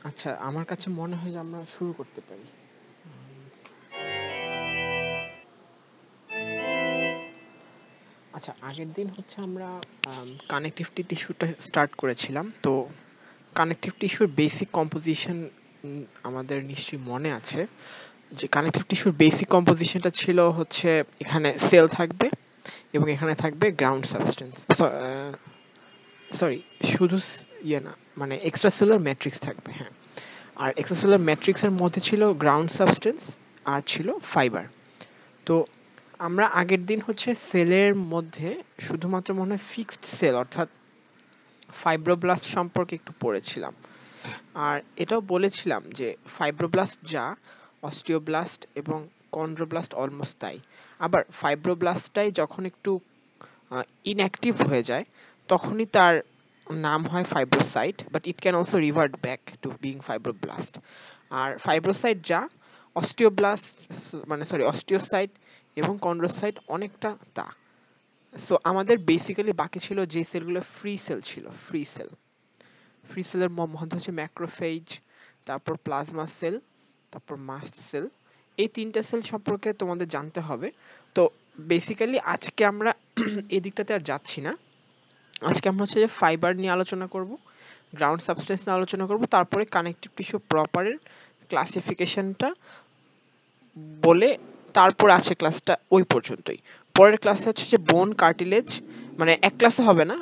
আচ্ছা, আমার কাছে মনে হয় যে আমরা শুরু করতে পারি। আচ্ছা, আগের দিন হচ্ছে আমরা কানেকটিভ টিস্যুটা স্টার্ট করেছিলাম। তো কানেকটিভ টিস্যুর বেসিক কম্পোজিশন আমাদের নিশ্চয়ই মনে আছে। যে কানেকটিভ টিস্যুর বেসিক কম্পোজিশনটা ছিল হচ্ছে এখানে সেল থাকবে এবং এখানে থাকবে গ্রাউন্ড সাবস্টেন্স। সরি, শুধু ইয়ে না, মানে এক্সট্রাসেলুলার ম্যাট্রিক্স থাকবে, হ্যাঁ। আর এক্সট্রাসেলুলার ম্যাট্রিক্সের মধ্যে ছিল গ্রাউন্ড সাবস্টেন্স আর ছিল ফাইবার। তো আমরা আগের দিন হচ্ছে সেলের মধ্যে শুধুমাত্র মনে হয় ফিক্সড সেল অর্থাৎ ফাইব্রোব্লাস্ট সম্পর্কে একটু পড়েছিলাম। আর এটাও বলেছিলাম যে ফাইব্রোব্লাস্ট যা, অস্টিওব্লাস্ট এবং কন্ড্রোব্লাস্ট অলমোস্ট তাই। আবার ফাইব্রোব্লাস্টটাই যখন একটু ইনঅ্যাক্টিভ হয়ে যায় তখনই তার নাম হয় fibrocyte, but it can also revert back to being fibroblast. আর ফাইব্রোসাইট যা, অস্টিওব্লাস্ট মানে সরি অস্টিওসাইট এবং কন্ড্রোসাইট অনেকটা তা। সো আমাদের বেসিক্যালি বাকি ছিল যে সেলগুলো ফ্রি সেল ছিল, ফ্রি সেল। ফ্রি সেলের মধ্যে হচ্ছে ম্যাক্রোফেজ, তারপর প্লাজমা সেল, তারপর মাস্ট সেল। এই তিনটা সেল সম্পর্কে তোমাদের জানতে হবে। তো বেসিক্যালি আজকে আমরা এই দিকটাতে আর যাচ্ছি না। আজকে আমরা হচ্ছে যে ফাইবার নিয়ে আলোচনা করব, গ্রাউন্ড সাবস্টেন্স নিয়ে আলোচনা করব, তারপরে কানেকটিভ টিস্যু প্রপারের ক্লাসিফিকেশনটা বলে তারপর আছে ক্লাসটা ওই পর্যন্তই। পরের ক্লাসে হচ্ছে যে বোন কার্টিলেজ, মানে এক ক্লাসে হবে না,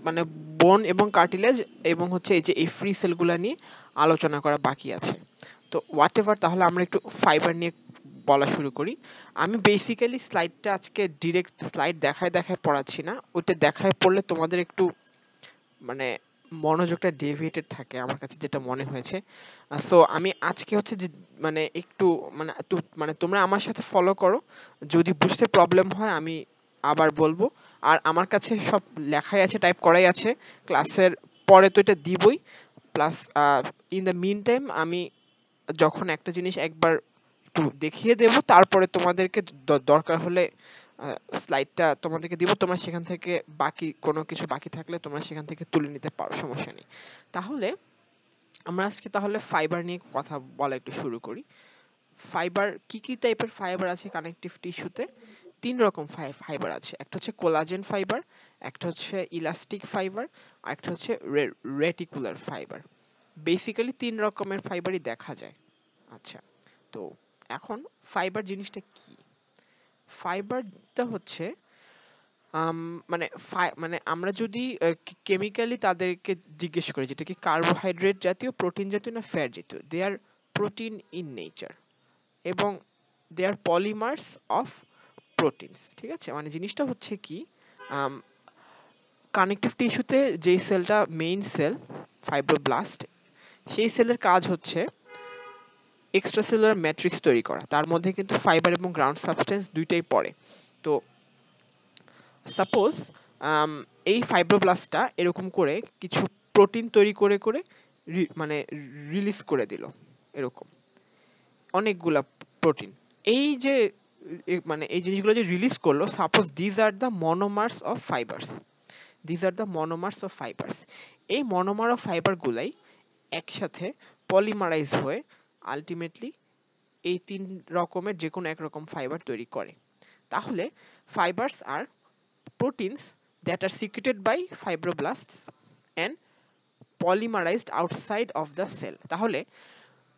মানে বোন এবং কার্টিলেজ এবং হচ্ছে এই যে এই ফ্রি সেলগুলো নিয়ে আলোচনা করা বাকি আছে। তো হোয়াট এভার, তাহলে আমরা একটু ফাইবার নিয়ে বলা শুরু করি। আমি বেসিক্যালি স্লাইডটা আজকে ডিরেক্ট স্লাইড দেখায় দেখায় পড়াচ্ছি না, ওইটা দেখায় পড়লে তোমাদের একটু মানে মনোযোগটা ডেভিয়েটেড থাকে আমার কাছে যেটা মনে হয়েছে। সো আমি আজকে হচ্ছে যে মানে একটু মানে তোমরা আমার সাথে ফলো করো, যদি বুঝতে প্রবলেম হয় আমি আবার বলবো। আর আমার কাছে সব লেখাই আছে, টাইপ করাই আছে, ক্লাসের পরে তো এটা দিবই। Plus in the meantime আমি যখন একটা জিনিস একবার একটু দেখিয়ে দেব তারপরে তোমাদেরকে দরকার হলে স্লাইডটা তোমাদেরকে দিব, তোমরা সেখান থেকে বাকি কোনো কিছু বাকি থাকলে তোমরা সেখান থেকে তুলে নিতে পারো, সমস্যা নেই। তাহলে আমরা আজকে তাহলে ফাইবার নিয়ে কথা বলা একটু শুরু করি। ফাইবার কি কি টাইপের ফাইবার আছে কানেকটিভ টিস্যুতে? তিন রকম ফাইবার আছে। একটা হচ্ছে কোলাজেন ফাইবার, একটা হচ্ছে ইলাস্টিক ফাইবার, আর একটা হচ্ছে রেটিকুলার ফাইবার। বেসিক্যালি তিন রকমের ফাইবারই দেখা যায়। আচ্ছা, তো এখন ফাইবার জিনিসটা কি? ফাইবারটা হচ্ছে মানে মানে আমরা যদি কেমিক্যালি তাদেরকে জিজ্ঞেস করি যেটা কি কার্বোহাইড্রেট জাতীয়, প্রোটিন জাতীয় না ফ্যাট জাতীয়, দে আর প্রোটিন ইন নেচার এবং দে আর পলিমার্স অফ প্রোটিনস। ঠিক আছে, মানে জিনিসটা হচ্ছে কি, কানেকটিভ টিস্যুতে যেই সেলটা মেইন সেল ফাইব্রোব্লাস্ট, সেই সেলের কাজ হচ্ছে এক্সট্রাসেলুলার ম্যাট্রিক্স তৈরি করা। তার মধ্যে কিন্তু ফাইবার এবং গ্রাউন্ড সাবস্টেন্স দুইটাই পড়ে। তো সাপোজ এই ফাইব্রোব্লাস্টটা এরকম করে কিছু প্রোটিন তৈরি করে করে মানে রিলিজ করে দিল, এরকম অনেকগুলা প্রোটিন। এই যে মানে এই জিনিসগুলো যে রিলিজ করলো, suppose these are the monomers of fibres, these are the monomers of fibres. এই মনোমার অফ ফাইবার গুলাই একসাথে পলিমারাইজ হয়ে আলটিমেটলি এই তিন রকমের যে কোনো এক রকম ফাইবার তৈরি করে। তাহলে ফাইবার্স আর proteins that are secreted by fibroblasts and polymerized outside of the cell। তাহলে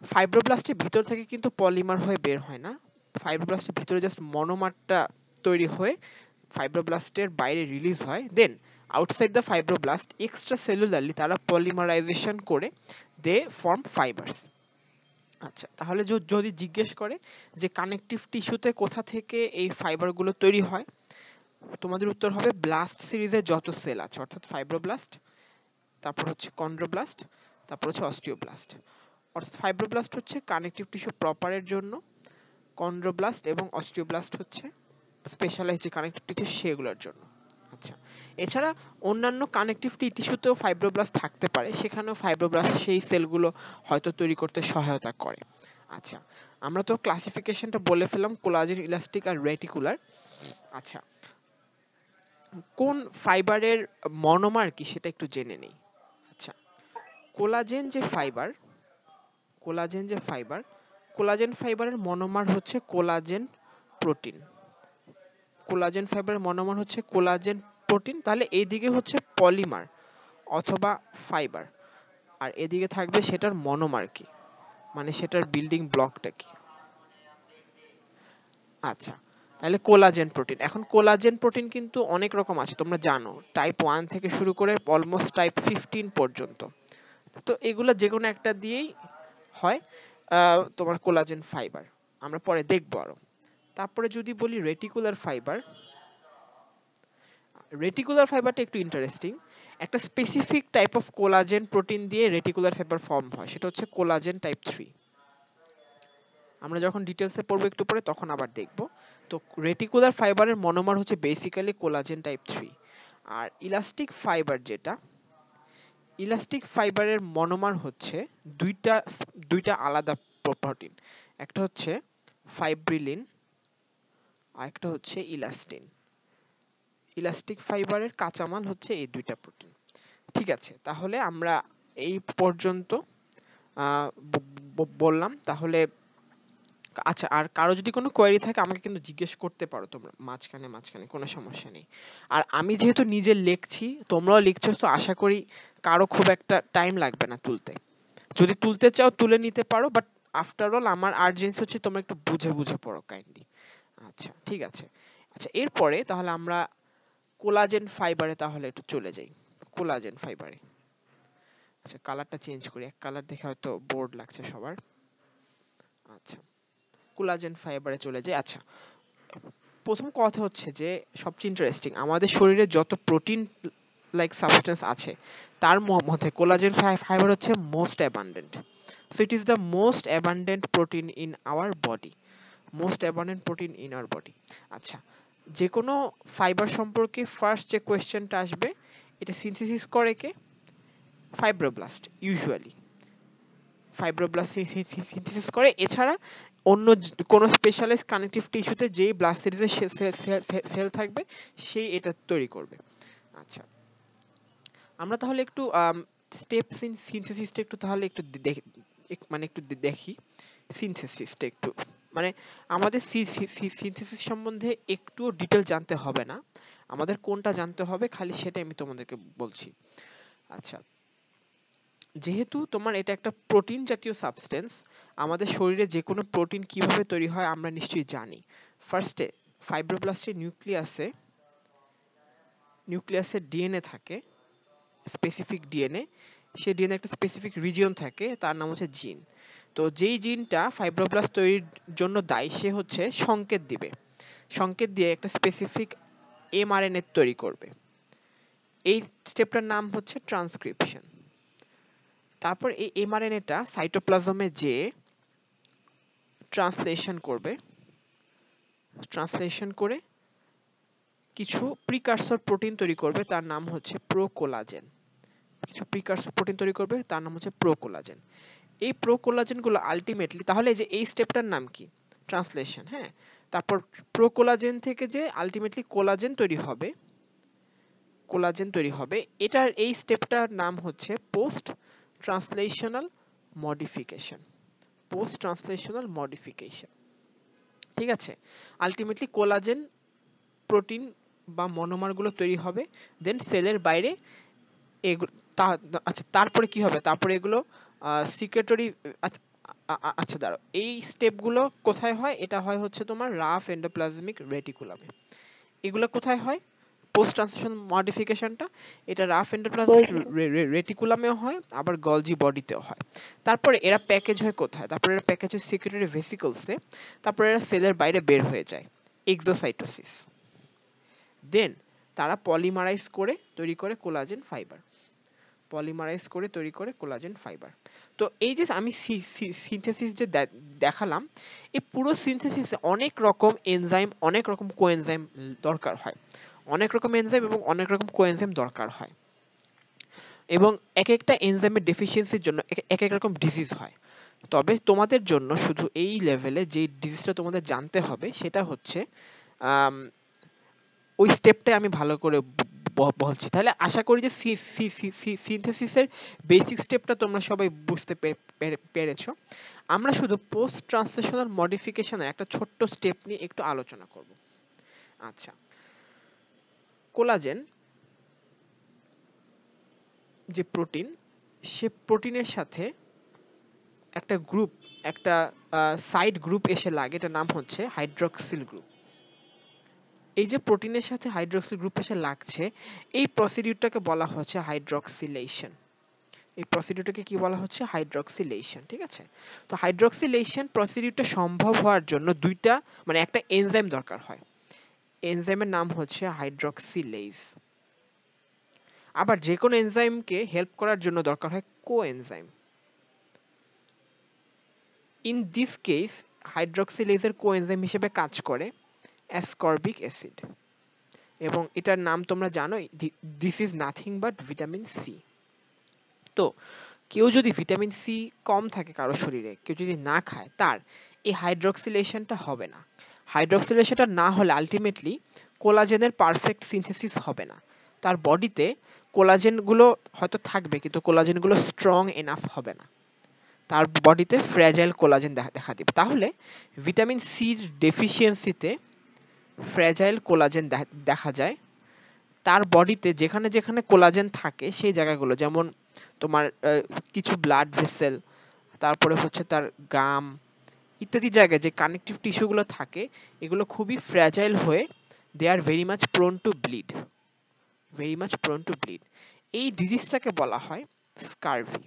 ফাইব্রোব্লাস্টের ভিতর থেকে কিন্তু পলিমার হয়ে বের হয় না, ফাইব্রোব্লাস্টের ভিতরে জাস্ট মনোমারটা তৈরি হয়ে ফাইব্রোব্লাস্টের বাইরে রিলিজ হয়, দেন আউটসাইড দ্য ফাইব্রোব্লাস্ট এক্সট্রা সেলুলারলি তারা পলিমারাইজেশন করে দে ফর্ম ফাইবার্স। আচ্ছা, তাহলে যদি জিজ্ঞেস করে যে কানেকটিভ টিস্যুতে কোথা থেকে এই ফাইবারগুলো তৈরি হয়, তোমাদের উত্তর হবে ব্লাস্ট সিরিজের যত সেল আছে, অর্থাৎ ফাইব্রোব্লাস্ট, তারপর হচ্ছে কন্ড্রোব্লাস্ট, তারপর হচ্ছে অস্টিওব্লাস্ট। অর্থাৎ ফাইব্রোব্লাস্ট হচ্ছে কানেকটিভ টিস্যু প্রপারের জন্য, কন্ড্রোব্লাস্ট এবং অস্টিওব্লাস্ট হচ্ছে স্পেশালাইজড যে কানেকটিভ টিস্যু সেগুলোর জন্য। আচ্ছা, এছাড়া অন্যান্য কানেকটিভ টিস্যুতেও ফাইব্রোব্লাস্ট থাকতে পারে, সেখানেও ফাইব্রোব্লাস্ট সেই সেলগুলো হয়তো তৈরি করতে সহায়তা করে। আচ্ছা, আমরা তো ক্লাসিফিকেশনটা বলে ফেললাম, কোলাজেন, ইলাস্টিক আর রেটিকুলার। আচ্ছা, কোন ফাইবারের মনোমার কি সেটা একটু জেনে নেই। আচ্ছা, কোলাজেন যে ফাইবার, কোলাজেন যে ফাইবার, কোলাজেন ফাইবারের মনোমার হচ্ছে কোলাজেন প্রোটিন। কোলাজেন ফাইবারের মনোমার হচ্ছে কোলাজেন প্রোটিন। তাহলে এইদিকে হচ্ছে পলিমার অথবা ফাইবার, আর এদিকে থাকবে সেটার মনোমার কি, মানে সেটার বিল্ডিং ব্লকটা কি। আচ্ছা, তাহলে কোলাজেন প্রোটিন। এখন কোলাজেন প্রোটিন কিন্তু অনেক রকম আছে, তোমরা জানো, টাইপ 1 থেকে শুরু করে অলমোস্ট টাইপ 15 পর্যন্ত। তো এগুলো যে কোনো একটা দিয়েই হয় তোমার কোলাজেন ফাইবার, আমরা পরে দেখবো আরো। তারপরে যদি বলি রেটিকুলার ফাইবার, রেটিকুলার ফাইবারটা একটু ইন্টারেস্টিং। একটা specific type of collagen protein দিয়ে রেটিকুলার ফাইবার ফর্ম হয়, সেটা হচ্ছে কোলাজেন টাইপ 3। আমরা যখন ডিটেলসে পড়বো একটু পরে তখন আবার দেখব। তো রেটিকুলার ফাইবারের মনোমার হচ্ছে বেসিক্যালি কোলাজেন টাইপ 3। আর ইলাস্টিক ফাইবার যেটা, ইলাস্টিক ফাইবারের মনোমার হচ্ছে দুইটা দুইটা আলাদা প্রোটিন, একটা হচ্ছে ফাইব্রিলিন আর একটা হচ্ছে ইলাস্টিন। ইলাস্টিক ফাইবারের কাঁচামাল হচ্ছে এই দুইটা প্রোটিন। ঠিক আছে, তাহলে আমরা এই পর্যন্ত বললাম। তাহলে আচ্ছা, আর কারো যদি কোনো কোয়েরি থাকে আমাকে কিন্তু জিজ্ঞেস করতে পারো তোমরা মাঝখানে মাঝখানে, কোনো সমস্যা নেই। আর আমি যেহেতু নিজে লিখছি, তোমরাও লিখছো, তো আশা করি কারো খুব একটা টাইম লাগবে না তুলতে। যদি তুলতে চাও তুলে নিতে পারো, বাট আফটার অল আমার আর্জেন্সি হচ্ছে তোমরা একটু বুঝে বুঝে পড়ো কাইন্ডলি। আচ্ছা ঠিক আছে। আচ্ছা, এরপরে তাহলে আমরা কোলাজেন ফাইবারে তাহলে একটু চলে যাই। কোলাজেন ফাইবারে, আচ্ছা কালারটা চেঞ্জ করি, এক কালার দেখে হয়তো বোর্ড লাগছে সবার। আচ্ছা, কোলাজেন ফাইবারে চলে যাই। আচ্ছা, প্রথম কথা হচ্ছে যে সবচেয়ে ইন্টারেস্টিং, আমাদের শরীরে যত প্রোটিন লাইক সাবস্টেন্স আছে তার মধ্যে কোলাজেন ফাইবার হচ্ছে most abundant. So it is the most abundant protein in our body, most abundant protein in our body. আচ্ছা, যে কোনো ফাইবার সম্পর্কে ফার্স্ট যে কোয়েশ্চেনটা আসবে, এটা সিনথেসিস করে কে? ফাইব্রোব্লাস্ট। ইউজুয়ালি ফাইব্রোব্লাস্ট সিনথেসিস করে। এছাড়া অন্য কোনো স্পেশালাইজড কানেকটিভ টিস্যুতে যেই ব্লাস্ট সিরিজের সেল থাকবে সেই এটা তৈরি করবে। আচ্ছা, আমরা তাহলে একটু স্টেপস ইন সিনথেসিসটা একটু তাহলে একটু মানে একটু দেখি। সিনথেসিসটা একটু মানে আমাদের সিনথেসিস সম্বন্ধে একটু ডিটেল জানতে হবে না, আমাদের কোনটা জানতে হবে খালি সেটাই আমি তোমাদেরকে বলছি। আচ্ছা, যেহেতু তোমার এটা একটা প্রোটিন জাতীয় সাবস্টেন্স, আমাদের শরীরে যে কোনো প্রোটিন কিভাবে তৈরি হয় আমরা নিশ্চয়ই জানি। ফার্স্টে ফাইব্রোব্লাস্টের নিউক্লিয়াসে ডিএনএ থাকে, স্পেসিফিক ডিএনএ। সে ডিএনএ একটা স্পেসিফিক রিজিয়ন থাকে, তার নাম হচ্ছে জিন। তো যেই জিনটা ফাইব্রোব্লাস্ট তৈরির জন্য দায়ী সে হচ্ছে সংকেত দিবে, সংকেত দিয়ে একটা স্পেসিফিক এমআরএনএ তৈরি করবে। এই স্টেপটার নাম হচ্ছে ট্রান্সক্রিপশন। তারপর এই এমআরএনএটা সাইটোপ্লাজমে যে ট্রান্সলেশন করবে, ট্রান্সলেশন করে কিছু প্রিকারসর প্রোটিন তৈরি করবে, তার নাম হচ্ছে প্রোকোলাজেন। কিছু প্রিকারসর প্রোটিন তৈরি করবে, তার নাম হচ্ছে প্রোকোলাজেন। এই প্রোকোলাজেন গুলো আলটিমেটলি, তাহলে যে এই স্টেপটার নাম কি? ট্রান্সলেশন। হ্যাঁ, তারপর প্রোকোলাজেন থেকে যে আলটিমেটলি কোলাজেন তৈরি হবে, কোলাজেন তৈরি হবে, এটার এই স্টেপটার নাম হচ্ছে post translational modification. Post translational modification. ঠিক আছে, আলটিমেটলি কোলাজেন প্রোটিন বা মনোমার গুলো তৈরি হবে, দেন সেলের বাইরে আচ্ছা তারপরে কি হবে? তারপরে এগুলো সিক্রেটরি, আচ্ছা দাঁড়াও, এই স্টেপগুলো কোথায় হয়? এটা হয় হচ্ছে তোমার রাফ এন্ডোপ্লাজমিক রেটিকুলামে। এগুলো কোথায় হয়? পোস্ট ট্রান্সলেশন মডিফিকেশনটা এটা রাফ এন্ডোপ্লাজমিক রেটিকুলামেও হয়, আবার গলজি বডিতেও হয়। তারপরে এরা প্যাকেজ হয় কোথায়? তারপরে এরা প্যাকেজ হয় সিক্রেটরি ভেসিকলসে, তারপরে এরা সেলের বাইরে বের হয়ে যায়, এক্সোসাইটোসিস। দেন তারা পলিমারাইজ করে তৈরি করে কোলাজেন ফাইবার, পলিমারাইজ করে তৈরি করে কোলাজেন ফাইবার। তো এই যে আমি সিনথেসিস যে দেখালাম, এই পুরো সিনথেসিসে অনেক রকম এনজাইম, অনেক রকম কোএনজাইম দরকার হয়, অনেক রকম এনজাইম এবং অনেক রকম কোএনজাইম দরকার হয়, এবং এক একটা এনজাইমের ডেফিসিয়েন্সির জন্য এক এক রকম ডিজিজ হয়। তবে তোমাদের জন্য শুধু এই লেভেলে যে ডিজিজটা তোমাদের জানতে হবে সেটা হচ্ছে ওই স্টেপটা আমি ভালো করে বলছি। তাহলে আশা করি যে সিনথেসিসের বেসিক স্টেপটা তোমরা সবাই বুঝতে পেরেছো। আমরা শুধু পোস্ট ট্রান্সলেশনাল মডিফিকেশনের একটা ছোট্ট স্টেপ নিয়ে একটু আলোচনা করব। আচ্ছা, কোলাজেন যে প্রোটিন, সে প্রোটিনের সাথে একটা গ্রুপ, একটা সাইড গ্রুপ এসে লাগে, এটার নাম হচ্ছে হাইড্রক্সিল গ্রুপ। এই যে প্রোটিনের সাথে হাইড্রক্সিল গ্রুপ এসে লাগছে, এই প্রসিডিউরটাকে বলা হচ্ছে হাইড্রক্সিলেশন। এই প্রসিডিউরটাকে কি বলা হচ্ছে? হাইড্রক্সিলেশন। ঠিক আছে, তো হাইড্রক্সিলেশন প্রসিডিউরটা সম্ভব হওয়ার জন্য দুইটা মানে একটা এনজাইম দরকার হয়। এনজাইমের নাম হচ্ছে হাইড্রক্সিলেজ। আবার যে কোনো এনজাইমকে হেল্প করার জন্য দরকার হয় কোএনজাইম। ইন দিস কেস হাইড্রক্সিলেজের কোএনজাইম হিসেবে কাজ করে অ্যাসকর্বিক অ্যাসিড, এবং এটার নাম তোমরা জানো, this is nothing but vitamin C. তো কেউ যদি ভিটামিন সি কম থাকে কারো শরীরে, কেউ যদি না খায়, তার এই হাইড্রক্সিলেশনটা হবে না। হাইড্রক্সিলেশনটা না হলে আলটিমেটলি কোলাজেনের পারফেক্ট সিনথেসিস হবে না। তার বডিতে কোলাজেনগুলো হয়তো থাকবে, কিন্তু কোলাজেনগুলো স্ট্রং এনাফ হবে না। তার বডিতে ফ্র্যাজাইল কোলাজেন দেখা দিবে। তাহলে ভিটামিন সির ডেফিসিয়েন্সিতে ফ্র্যাজাইল কোলাজেন দেখা যায়। তার বডিতে যেখানে যেখানে কোলাজেন থাকে সেই জায়গাগুলো, যেমন তোমার কিছু ব্লাড ভেসেল, তারপরে হচ্ছে তার গাম ইত্যাদি জায়গায় যে কানেকটিভ টিস্যুগুলো থাকে, এগুলো খুবই ফ্র্যাজাইল হয়ে they are very much prone to bleed, very much prone to bleed. এই ডিজিজটাকে বলা হয় স্কারভি।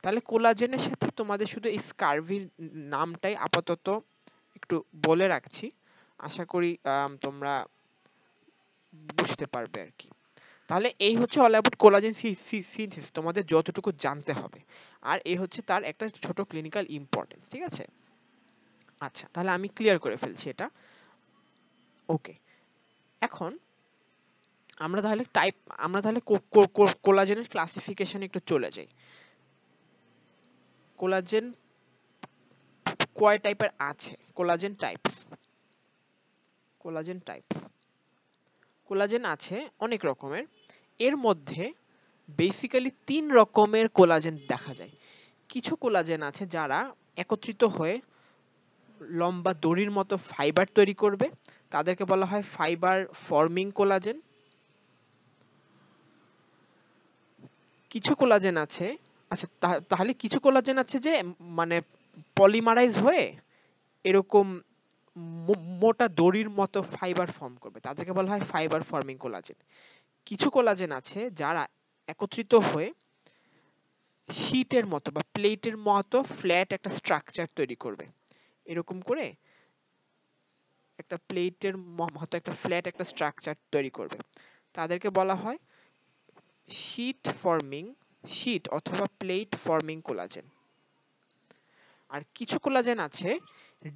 তাহলে কোলাজেনের সাথে তোমাদের শুধু এই স্কারভির নামটাই আপাতত একটু বলে রাখছি, আশা করি তোমরা বুঝতে পারবে আর কি। তাহলে এই হচ্ছে অল অ্যাবাউট কোলাজেন সিনথেসিস, তোমাদের যতটুকু জানতে হবে। আর এই হচ্ছে তার একটা ছোট ক্লিনিক্যাল ইম্পর্টেন্স। ঠিক আছে, আচ্ছা তাহলে আমি ক্লিয়ার করে ফেলছি এটা। ওকে, এখন আমরা তাহলে কোলাজেনের ক্লাসিফিকেশনে একটু চলে যাই। কোলাজেন কয় টাইপের আছে? Collagen types, collagen types, collagen আছে অনেক রকমের। এর মধ্যে বেসিক্যালি 3 রকমের কোলাজেন দেখা যায়। কিছু কোলাজেন আছে যারা একত্রিত হয়ে লম্বা দড়ির মতো ফাইবার তৈরি করবে, তাদেরকে বলা হয় ফাইবার ফর্মিং কোলাজেন। কিছু কোলাজেন আছে, আচ্ছা তাহলে কিছু কোলাজেন আছে যে মানে পলিমারাইজ হয়ে এরকম মোটা দড়ির মতো ফাইবার ফর্ম করবে, তাদেরকে বলা হয় ফাইবার ফর্মিং কোলাজেন। কিছু কোলাজেন আছে যারা একত্রিত হয়ে শীটের মতো বা প্লেটের মতো ফ্ল্যাট একটা স্ট্রাকচার তৈরি করবে, এরকম করে একটা প্লেটের মতো একটা ফ্ল্যাট একটা স্ট্রাকচার তৈরি করবে, তাদেরকে বলা হয় শীট অথবা প্লেট ফর্মিং কোলাজেন। আর কিছু কোলাজেন আছে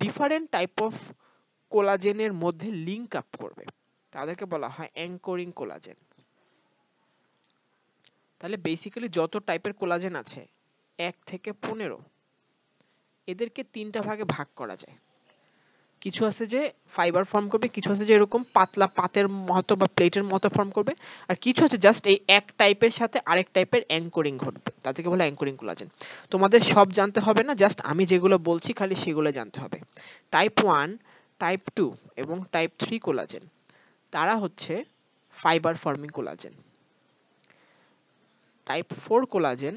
ডিফারেন্ট টাইপ অফ কোলাজেনের মধ্যে লিংক আপ করবে, তাদেরকে বলা হয় অ্যাঙ্করিং কোলাজেন। তাহলে বেসিক্যালি যত টাইপের কোলাজেন আছে 1 থেকে 15, এদেরকে 3টা ভাগে ভাগ করা যায়। কিছু আছে যে ফাইবার ফর্ম করবে, কিছু আছে যে এরকম পাতলা পাতের মতো বা প্লেটের মতো ফর্ম করবে, আর কিছু আছে জাস্ট এই এক টাইপের সাথে আরেক টাইপের অ্যাঙ্করিং ঘটবে, তাদেরকে বলে অ্যাঙ্করিং কোলাজেন। তোমাদের সব জানতে হবে না, জাস্ট আমি যেগুলো বলছি খালি সেগুলো জানতে হবে। টাইপ 1, টাইপ 2 এবং টাইপ 3 কোলাজেন, তারা হচ্ছে fibre forming collagen. Type 4 collagen,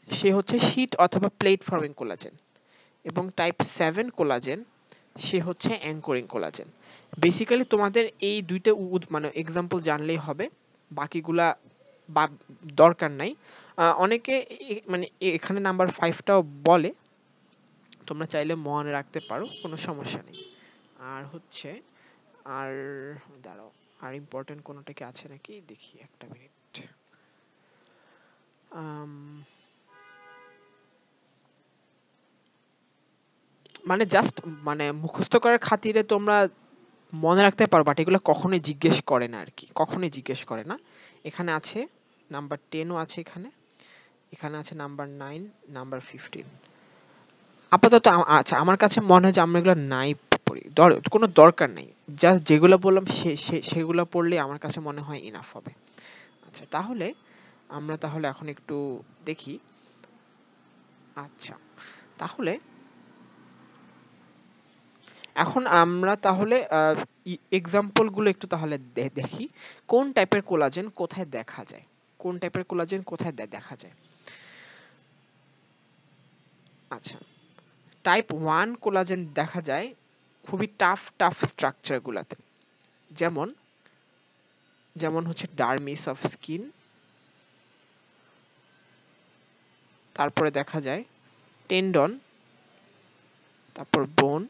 সে হচ্ছে শীট অথবা প্লেট ফর্মিং কোলাজেন। এবং টাইপ 7 কোলাজেন, সে হচ্ছে অ্যাঙ্করিং কোলাজেন। বেসিক্যালি তোমাদের এই দুইটা মানে এক্সাম্পল জানলেই হবে, বাকিগুলা দরকার নাই। অনেকে মানে এখানে নাম্বার 5টাও বলে, তোমরা চাইলে মনে রাখতে পারো, কোনো সমস্যা নেই। আর হচ্ছে আর দাঁড়াও, আর ইম্পর্টেন্ট কোনোটা কি আছে নাকি দেখি, একটা মিনিট। মানে জাস্ট মানে মুখস্থ করার খাতিরে তোমরা মনে রাখতে পারো, বাট এগুলো কখনোই জিজ্ঞেস করে না আর কি, কখনোই জিজ্ঞেস করে না। এখানে আছে নাম্বার 10ও আছে, এখানে এখানে আছে নাম্বার 9, নাম্বার 15। আপাতত আচ্ছা আমার কাছে মনে হয় যে আমরা এগুলো নাই পড়ি, কোনো দরকার নেই, জাস্ট যেগুলো বললাম সেগুলো পড়লে আমার কাছে মনে হয় ইনাফ হবে। আচ্ছা, তাহলে আমরা এখন একটু দেখি। আচ্ছা, তাহলে এখন আমরা এক্সাম্পল গুলো একটু তাহলে দেখি কোন টাইপের কোলাজেন কোথায় দেখা যায়, কোন টাইপের কোলাজেন কোথায় দেখা যায়। আচ্ছা, টাইপ 1 কোলাজেন দেখা যায় খুবই টাফ স্ট্রাকচার গুলাতে, যেমন হচ্ছে ডার্মিস অফ স্কিন, তারপরে দেখা যায় টেন্ডন, তারপর বোন,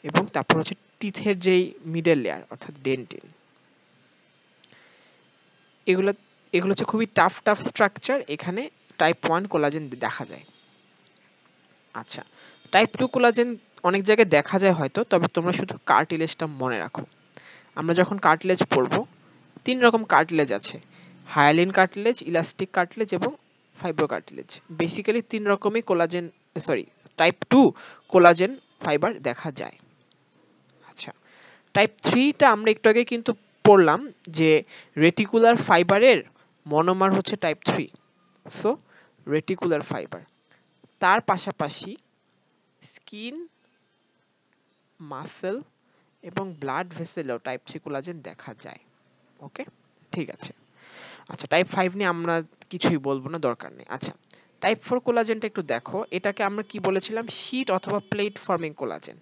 এবং তারপর হচ্ছে টিথের যেই মিডল লেয়ার অর্থাৎ ডেন্টিন। এগুলো এগুলো হচ্ছে খুবই টাফ স্ট্রাকচার, এখানে টাইপ 1 কোলাজেন দেখা যায়। আচ্ছা, টাইপ 2 কোলাজেন অনেক জায়গায় দেখা যায় হয়তো, তবে তোমরা শুধু কার্টিলেজটা মনে রাখো। আমরা যখন কার্টিলেজ পড়বো, 3 রকম কার্টিলেজ আছে: হায়ালিন কার্টিলেজ, ইলাস্টিক কার্টিলেজ এবং ফাইব্রো কার্টিলেজ। বেসিক্যালি 3 রকমই collagen, sorry, type 2 collagen fibre দেখা যায়। আচ্ছা, টাইপ 3 টা আমরা একটু আগে কিন্তু পড়লাম যে রেটিকুলার ফাইবারের মনোমার হচ্ছে টাইপ 3, সো রেটিকুলার ফাইবার। তার পাশাপাশি স্কিন, মাসেল এবং ব্লাড ভেসেলেও টাইপ 3 কোলাজেন দেখা যায়। ওকে, ঠিক আছে। আচ্ছা, টাইপ 5 নিয়ে আমরা কিছুই বলবো না, দরকার নেই। আচ্ছা, টাইপ 4 কোলাজেনটা একটু দেখো, এটাকে আমরা কি বলেছিলাম? শীট অথবা প্লেট ফর্মিং কোলাজেন।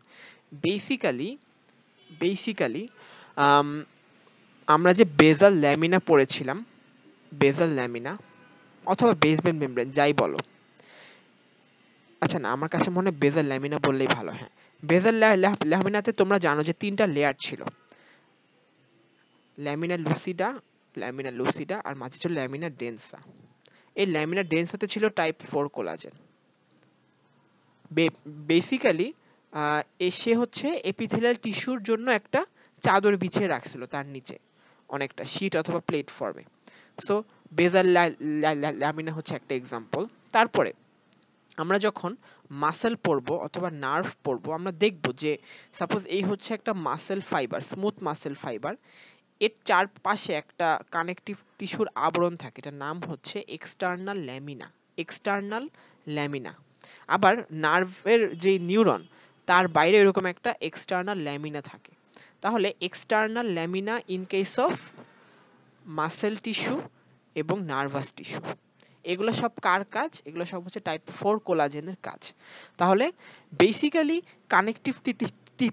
বেসিক্যালি আমরা যে বেজাল ল্যামিনা পড়েছিলাম, বেজাল ল্যামিনা অথবা বেসমেন্ট মেমব্রেন যাই বলো, আচ্ছা না, আমার কাছে মনে হয় বেজাল ল্যামিনা বললেই ভালো। হ্যাঁ, বেজাল ল্যামিনাতে তোমরা জানো যে 3টা লেয়ার ছিল: ল্যামিনা লুসিডা আর মাঝে ছিল ল্যামিনা ডেন্সা। এই ল্যামিনা ডেন্সাতে ছিল টাইপ 4 কোলাজেন। বেসিক্যালি সে হচ্ছে এপিথেলিয়াল টিস্যুর জন্য একটা চাদর বিছিয়ে রাখছিল তার নিচে, অনেকটা শীট অথবা প্লেট ফর্মে। সো বেজাল ল্যামিনা হচ্ছে একটা এক্সাম্পল। তারপরে আমরা যখন মাসেল পড়বো অথবা নার্ভ পড়বো, আমরা দেখব যে সাপোজ এই হচ্ছে একটা muscle fibre, smooth muscle fibre, এর চারপাশে একটা কানেকটিভ টিস্যুর আবরণ থাকে, এটার নাম হচ্ছে এক্সটার্নাল ল্যামিনা। আবার নার্ভের যে নিউরন, তার বাইরে এরকম একটা এক্সটার্নাল ল্যামিনা থাকে। তাহলে external lamina in case of muscle tissue এবং নার্ভাস টিস্যু, এগুলো সব কার কাজ? এগুলো সব হচ্ছে টাইপ 4 কোলাজেনের কাজ। তাহলে বেসিক্যালি কানেকটিভ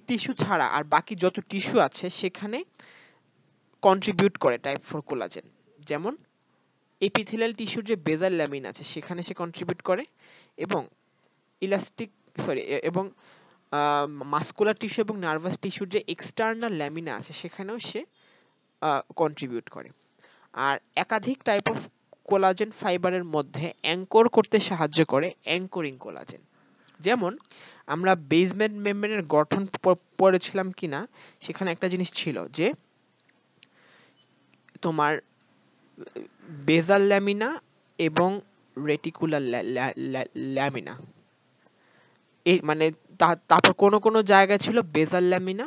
টিস্যু ছাড়া আর বাকি যত টিস্যু আছে সেখানে কন্ট্রিবিউট করে টাইপ 4 কোলাজেন। যেমন এপিথেলিয়াল টিস্যুর যে বেজাল ল্যামিন আছে সেখানে সে কন্ট্রিবিউট করে, এবং ইলাস্টিক সরি এবং মাসকুলার টিস্যু এবং নার্ভাস টিস্যুর যে এক্সটার্নাল ল্যামিনা আছে সেখানেও সে কন্ট্রিবিউট করে। আর একাধিক টাইপ অফ কোলাজেন ফাইবারের মধ্যে অ্যাঙ্কর করতে সাহায্য করে অ্যাঙ্করিং কোলাজেন। যেমন আমরা বেসমেন্ট মেমব্রেনের গঠন পড়েছিলাম কিনা, সেখানে একটা জিনিস ছিল যে তোমার বেজাল ল্যামিনা এবং রেটিকুলার ল্যামিনা, এই মানে তারপর কোন কোন জায়গায় ছিল বেজাল ল্যামিনা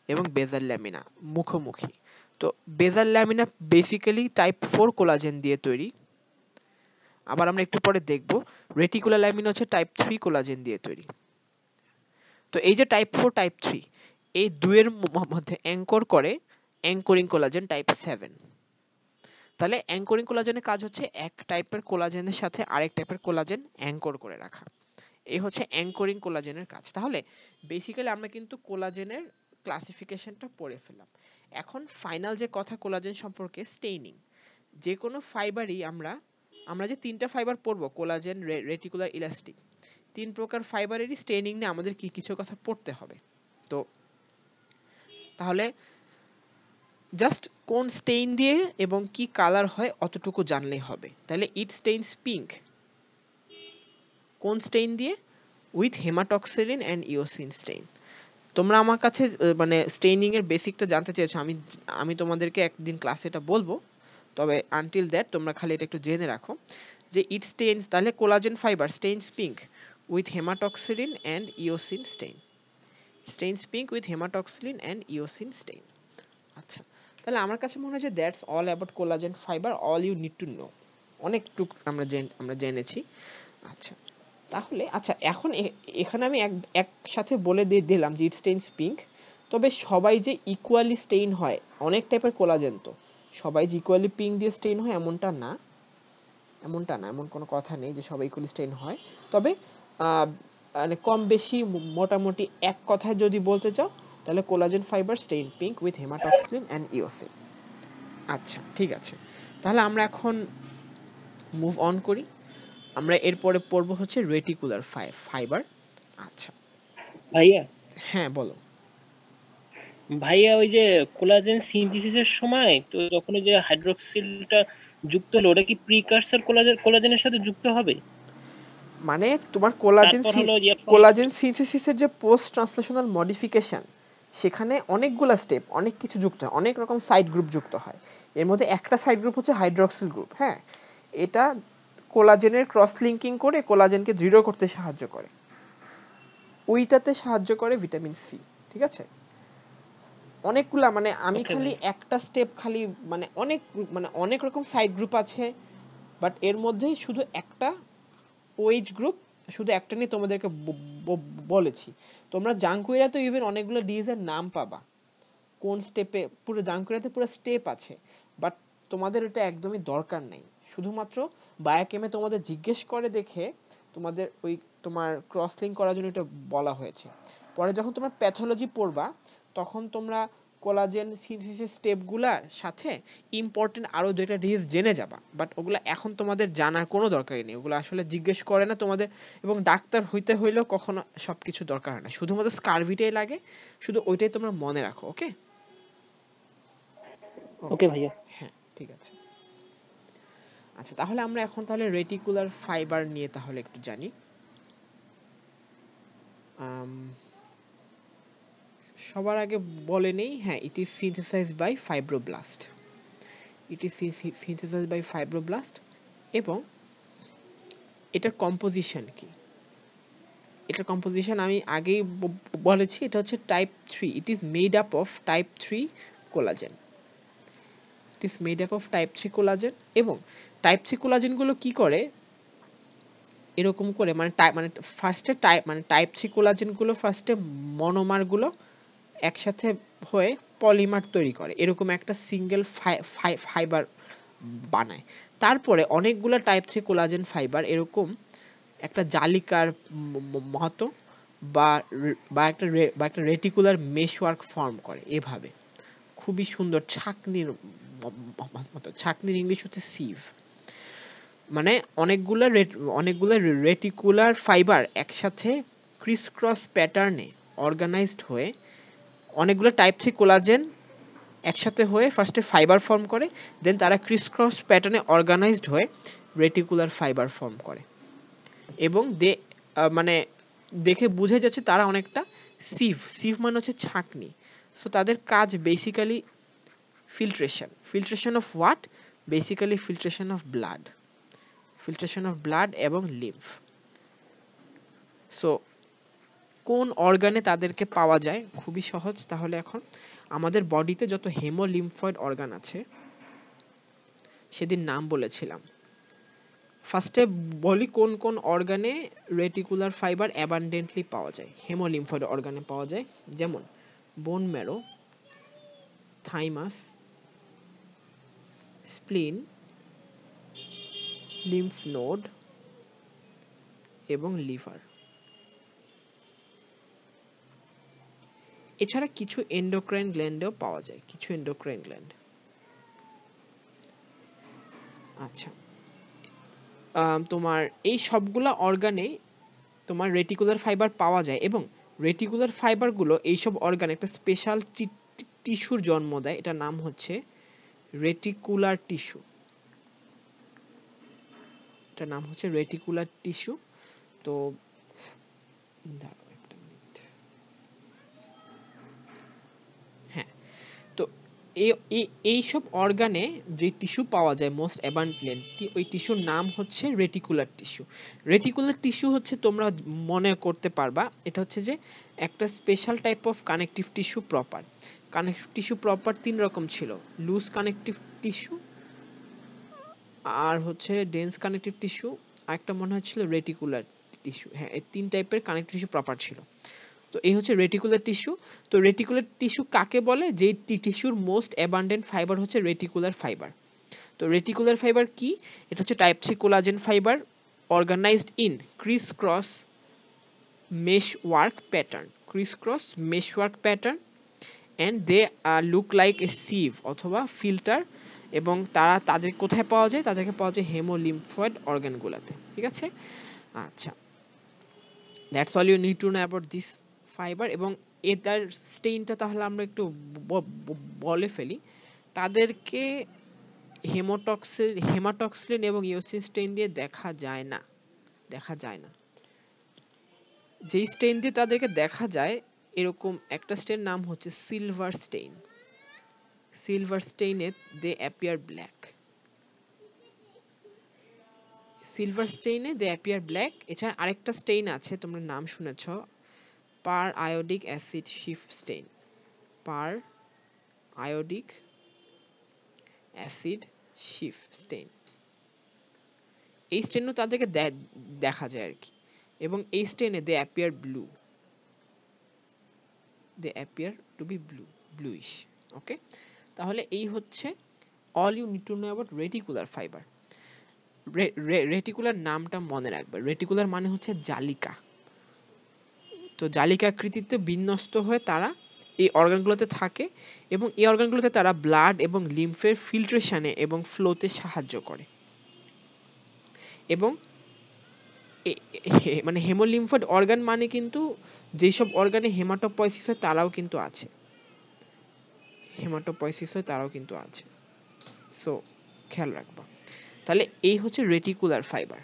এবং বেজাল ল্যামিনা মুখোমুখি। তো বেজাল ল্যামিনা বেসিক্যালি টাইপ 4 কোলাজেন দিয়ে তৈরি। আবার আমরা একটু পরে দেখব রেটিকুলার ল্যামিনা হচ্ছে টাইপ 3 কোলাজেন দিয়ে তৈরি। তো এই যে টাইপ 4 টাইপ 3, এই দুয়ের মধ্যে অ্যাঙ্কর করে অ্যাঙ্করিং কোলাজেন টাইপ 7। তাহলে অ্যাঙ্করিং কোলাজেনের কাজ হচ্ছে এক টাইপের কোলাজেনের সাথে আরেক টাইপের কোলাজেন অ্যাঙ্কর করে রাখা। এই হচ্ছে অ্যাঙ্করিং কোলাজেনের কাজ। তাহলে বেসিক্যালি আমরা কিন্তু কোলাজেনের ক্লাসিফিকেশনটা পড়ে ফেললাম। এখন ফাইনাল যে কথা কোলাজেন সম্পর্কে, স্টেইনিং। যে কোনো ফাইবারই আমরা যে 3টা ফাইবার পড়বো, কোলাজেন, রেটিকুলার, ইলাস্টিক, 3 প্রকার ফাইবারেরই স্টেইনিং নিয়ে আমাদের কিছু কথা পড়তে হবে। তো তাহলে জাস্ট কোন স্টেইন দিয়ে এবং কি কালার হয় অতটুকু জানলেই হবে। তাহলে ইট স্টেইনস পিঙ্ক, কোন স্টেইন দিয়ে? With haematoxylin and eosin stain. তোমরা আমার কাছে মানে স্টেইনিং এর বেসিকটা জানতে চেয়েছো, আমি তোমাদেরকে একদিন ক্লাসে এটা বলবো, তবে আনটিল দ্যাট তোমরা খালি এটা একটু জেনে রাখো যে ইট স্টেইনস, তাহলে collagen fibre stains pink with haematoxylin and eosin stain. stains pink with hematoxylin and eosin stain. আচ্ছা, তাহলে আমার কাছে মনে হয় যে that's all about collagen fibre, all you need to know. অনেকটুকু আমরা জেনেছি। আচ্ছা, তাহলে আচ্ছা এখন এখানে আমি একসাথে বলে দিলাম যে ইট স্টেইনস পিঙ্ক, তবে সবাই যে ইকুয়ালি স্টেইন হয়, অনেক টাইপের কোলাজেন তো সবাই যে ইকুয়ালি পিঙ্ক দিয়ে স্টেইন হয় এমনটা না, এমন কোনো কথা নেই যে সবাই ইকুয়ালি স্টেইন হয়। তবে মানে কম বেশি মোটামুটি এক কথায় যদি বলতে চাও তাহলে collagen fibre stain pink with haematoxylin and eosin. আচ্ছা ঠিক আছে, তাহলে আমরা এখন মুভ অন করি। আমরা এরপরে পড়বো হচ্ছে রেটিকুলার ফাইবার। আচ্ছা ভাইয়া হ্যাঁ বলো। ভাইয়া ওই যে কোলাজেন সিনথেসিসের সময় তো যখন ওই যে হাইড্রোক্সিলটা যুক্ত হলো, ওটা কি প্রিকারসর কোলাজেনের সাথে যুক্ত হবে? মানে তোমার তারপর হলো কোলাজেন সিনথেসিসের যে পোস্ট ট্রান্সলেশনাল মডিফিকেশন, সেখানে অনেকগুলা স্টেপ, অনেক কিছু যুক্ত হয়, অনেক রকম সাইড গ্রুপ যুক্ত হয়। এর মধ্যে একটা সাইড গ্রুপ হচ্ছে হাইড্রক্সিল গ্রুপ। হ্যাঁ, এটা কোলাজেনের ক্রস লিঙ্কিং করে কোলাজেনকে দৃঢ় করতে সাহায্য করে। ওইটাতে সাহায্য করে ভিটামিন সি। ঠিক আছে, অনেকগুলা, মানে আমি খালি একটা স্টেপ খালি মানে অনেক রকম সাইড গ্রুপ আছে, বাট এর মধ্যে শুধু একটা ওএইচ গ্রুপ, শুধু একটা নিয়ে তোমাদেরকে বলেছি। তোমরা জাঙ্কুইরা তো ইভেন অনেকগুলো ডিজিজের নাম পাবা, কোন স্টেপে, পুরো জাঙ্কুইরাতে পুরো স্টেপ আছে, বাট তোমাদের এটা একদমই দরকার নেই। শুধুমাত্র বায়োকেমে তোমাদের জিজ্ঞেস করে দেখে তোমাদের ওই তোমার ক্রস লিঙ্ক করার জন্য এটা বলা হয়েছে। পরে যখন তোমরা প্যাথোলজি পড়বা তখন তোমরা কোলাজেন সিনথেসিস স্টেপগুলোর সাথে ইম্পর্টেন্ট আরো দুইটা ডিজিজ জেনে যাবা, বাট ওগুলো এখন তোমাদের জানার কোনো দরকারই নেই, ওগুলো আসলে জিজ্ঞেস করে না তোমাদের। এবং ডাক্তার হইতে হইলেও কখনো সবকিছু দরকার হয় না, শুধুমাত্র স্কারভিটাই লাগে, শুধু ওইটাই তোমরা মনে রাখো। ওকে ওকে ভাইয়া। হ্যাঁ ঠিক আছে। আচ্ছা তাহলে আমরা এখন তাহলে রেটিকুলার ফাইবার নিয়ে তাহলে একটু জানি। সবার আগে বলে নেই, হ্যাঁ, it is synthesised by fibroblast. It is synthesised by fibroblast. এবং এটার কম্পোজিশন কি? এটার কম্পোজিশন আমি আগেই বলেছি, এটা হচ্ছে type 3। It is made up of type 3 collagen. It is made up of type 3 collagen. এবং টাইপ 3 কোলাজেন গুলো কি করে, এরকম করে মানে ফার্স্টে টাইপ 3 কোলাজেন গুলো ফার্স্টে মনোমার গুলো একসাথে হয়ে পলিমার তৈরি করে, এরকম একটা সিঙ্গেল ফাইবার বানায়। তারপরে অনেকগুলো টাইপ 3 কোলাজেন ফাইবার এরকম একটা জালিকার মতো বা একটা রেটিকুলার মেশওয়ার্ক ফর্ম করে এভাবে, খুবই সুন্দর ছাকনির মতো। ছাকনির ইংলিশ হচ্ছে সিভ। মানে অনেকগুলো রেটিকুলার ফাইবার একসাথে ক্রিস ক্রস প্যাটার্নে অর্গানাইজড হয়ে, অনেকগুলো টাইপ 3 কোলাজেন একসাথে হয়ে ফার্স্টে ফাইবার ফর্ম করে, দেন তারা ক্রিস ক্রস প্যাটার্নে অর্গানাইজড হয়ে রেটিকুলার ফাইবার ফর্ম করে। এবং মানে দেখে বুঝে যাচ্ছে তারা অনেকটা সিভ মানে হচ্ছে ছাঁকনি। সো তাদের কাজ basically filtration of what, basically filtration of blood এবং লিম্ফ। সো কোন অর্গানে তাদেরকে পাওয়া যায়, খুবই সহজ। তাহলে এখন আমাদের বডিতে যত হেমোলিম্ফয়েড অর্গান আছে, সেদিন নাম বলেছিলাম। ফার্স্টে বলি কোন কোন অর্গানে রেটিকুলার ফাইবার অ্যাবান্ডেন্টলি পাওয়া যায়। হেমোলিম্ফয়েড অর্গানে পাওয়া যায়, যেমন bone marrow, thymus, স্প্লিন, lymph node এবং লিভার। এছাড়া কিছু এন্ডোক্রাইন গ্ল্যান্ডেও পাওয়া যায়, কিছু এন্ডোক্রাইন গ্ল্যান্ড। আচ্ছা, তোমার এই সবগুলা অর্গানে তোমার রেটিকুলার ফাইবার পাওয়া যায়, এবং রেটিকুলার ফাইবারগুলো এইসব অর্গানে একটা স্পেশাল টিস্যুর জন্ম দেয়, এটার নাম হচ্ছে রেটিকুলার টিস্যু। এটার নাম হচ্ছে রেটিকুলার টিস্যু। তো হ্যাঁ, তো এইসব অর্গানে যে টিস্যু পাওয়া যায় মোস্ট অ্যাবান্ডেন্টলি, ওই টিস্যুর নাম হচ্ছে রেটিকুলার টিস্যু। রেটিকুলার টিস্যু হচ্ছে, তোমরা মনে করতে পারবা, এটা হচ্ছে যে একটা special type of connective tissue proper. Connective tissue proper 3 রকম ছিল: লুজ কানেকটিভ টিস্যু, আর হচ্ছে ডেন্স কানেকটিভ টিস্যু, আর একটা মনে হচ্ছিল রেটিকুলার টিস্যু। হ্যাঁ, এই 3 টাইপের কানেকটিভ টিস্যু প্রপার ছিল। তো এই হচ্ছে রেটিকুলার টিস্যু। তো রেটিকুলার টিস্যু কাকে বলে? যে টিস্যুর মোস্ট অ্যাবান্ডেন্ট ফাইবার হচ্ছে রেটিকুলার ফাইবার। তো রেটিকুলার ফাইবার কি? এটা হচ্ছে type 3 collagen fibre, organised in criss cross meshwork pattern, criss cross meshwork pattern, and they look like a sieve অথবা ফিল্টার। এবং তাদের কোথায় পাওয়া যায়? তাদেরকে পাওয়া যায় হেমোলিম্ফয়েড অর্গানগুলোতে। ঠিক আছে, আচ্ছা, that's all you need to know about this fibre. এবং এটার স্টেইনটা তাহলে আমরা একটু বলে ফেলি। তাদেরকে হেমাটক্সিলিন এবং ইওসিন স্টেইন দিয়ে দেখা যায় না। যেই স্টেইন দিয়ে তাদেরকে দেখা যায়, এরকম একটা স্টেইন নাম হচ্ছে সিলভার স্টেইন। সিলভার স্টেইনে দে অ্যাপিয়ার ব্ল্যাক। সিলভার স্টেইনে দে অ্যাপিয়ার ব্ল্যাক। এছাড়া আরেকটা স্টেইন আছে, তোমরা নাম শুনেছ, পার আয়োডিক অ্যাসিড শিফট স্টেইন। পার আয়োডিক অ্যাসিড শিফট স্টেইন, এই স্টেইনও তাদেরকে দেখা যায় আর কি। এবং এই স্টেইনে they appear blue, they appear to be bluish. Okay, তাহলে এই হচ্ছে all you need to know about reticular fibre. Reticular নামটা মনে রাখবে। রেটিকুলার মানে হচ্ছে জালিকা। তো জালিকাকৃতিতে বিন্যস্ত হয়ে তারা এই অর্গানগুলোতে থাকে, এবং এই অর্গানগুলোতে তারা ব্লাড এবং লিম্ফের ফিল্ট্রেশনে এবং ফ্লোতে সাহায্য করে। এবং মানে হেমোলিম্ফয়েড অর্গান মানে কিন্তু যেসব অর্গানে হেমাটোপয়েসিস হয় তারাও কিন্তু আছে। সো খেয়াল রাখবা। তাহলে এই হচ্ছে রেটিকুলার ফাইবার।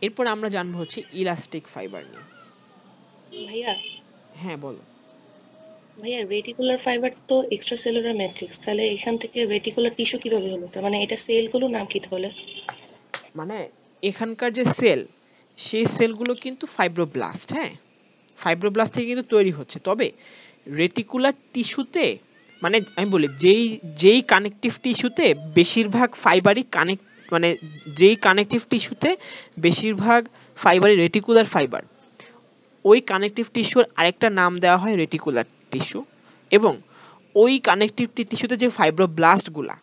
এরপর আমরা জানবো হচ্ছে ইলাস্টিক ফাইবার নিয়ে। ভাইয়া, হ্যাঁ বলো। ভাইয়া রেটিকুলার ফাইবার তো এক্সট্রাসেলুলার ম্যাট্রিক্স, তাহলে এখান থেকে রেটিকুলার টিস্যু কিভাবে হলো? তার মানে এটা সেলগুলো নাম কি তাহলে? মানে এখানকার যে সেল, সেই সেলগুলো কিন্তু ফাইব্রোব্লাস্ট। হ্যাঁ, ফাইব্রোব্লাস্ট থেকে কিন্তু তৈরি হচ্ছে। তবে রেটিকুলার টিস্যুতে, মানে আমি বলি, যেই কানেকটিভ টিস্যুতে বেশিরভাগ ফাইবারই মানে যেই কানেকটিভ টিস্যুতে বেশিরভাগ ফাইবারই রেটিকুলার ফাইবার, ওই কানেকটিভ টিস্যুর আরেকটা নাম দেওয়া হয় রেটিকুলার টিস্যু। এবং ওই কানেকটিভ টিস্যুতে যে ফাইব্রোব্লাস্টগুলা,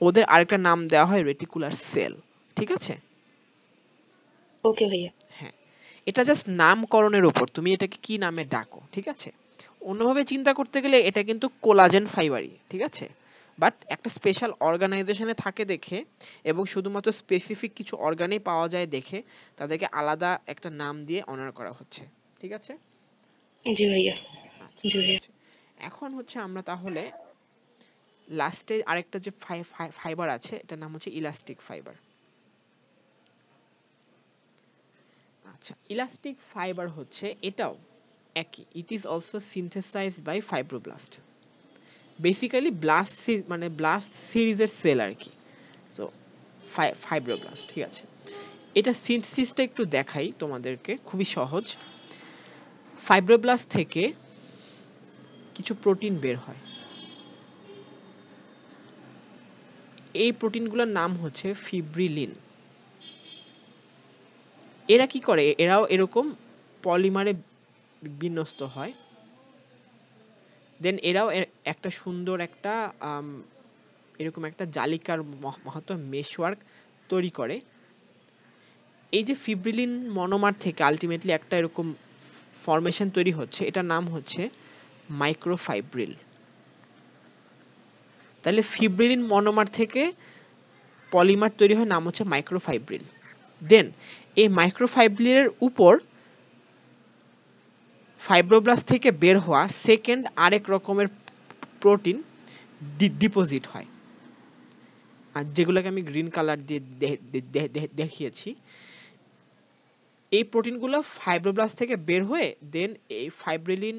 ওদের আরেকটা নাম দেওয়া হয় রেটিকুলার সেল। ঠিক আছে? ওকে ভাইয়া। হ্যাঁ, এটা জাস্ট নামকরণের উপর, তুমি এটাকে কি নামে ডাকো। ঠিক আছে, অন্যভাবে চিন্তা করতে গেলে এটা কিন্তু কোলাজেন ফাইবারই। ঠিক আছে, বাট একটা স্পেশাল অর্গানাইজেশনে থাকে দেখে, এবং শুধুমাত্র স্পেসিফিক কিছু অর্গানে পাওয়া যায় দেখে, তাদেরকে আলাদা একটা নাম দিয়ে অনার করা হচ্ছে। ঠিক আছে, জি ভাইয়া। আচ্ছা জি ঠিক ভাইয়া। আছে। এখন হচ্ছে আমরা তাহলে লাস্টে আরেকটা যে ফাইবার আছে, এটার নাম হচ্ছে ইলাস্টিক ফাইবার। আচ্ছা, ইলাস্টিক ফাইবার হচ্ছে এটাও একই, it is also synthesised by fibroblast. Basically মানে ব্লাস্ট সিরিজের সেল আর কি। So fibroblast. ঠিক আছে, এটা সিনথেসিসটা একটু দেখাই তোমাদেরকে, খুবই সহজ। ফাইব্রোব্লাস্ট থেকে কিছু প্রোটিন বের হয়। এই প্রোটিনগুলোর নাম হচ্ছে ফিব্রিলিন। এরা কি করে? এরাও এরকম পলিমারে বিন্যস্ত হয়। দেন এরাও একটা সুন্দর একটা এরকম একটা জালিকার মতো মেশওয়ার্ক তৈরি করে। এই যে ফিব্রিলিন মনোমার থেকে আলটিমেটলি একটা এরকম ফরমেশন তৈরি হচ্ছে, এটার নাম হচ্ছে মাইক্রোফাইব্রিল। তাহলে ফিব্রিলিন মনোমার থেকে পলিমার তৈরি হয়, নাম হচ্ছে মাইক্রোফাইব্রিল। দেন এই মাইক্রোফাইব্রিলের উপর ফাইব্রোব্লাস্ট থেকে বের হওয়া সেকেন্ড আরেক রকমের প্রোটিন ডিপোজিট হয়, আর যেগুলোকে আমি গ্রিন কালার দিয়ে দেখিয়েছি। এই প্রোটিনগুলো ফাইব্রোব্লাস্ট থেকে বের হয়ে দেন এই ফাইব্রিলিন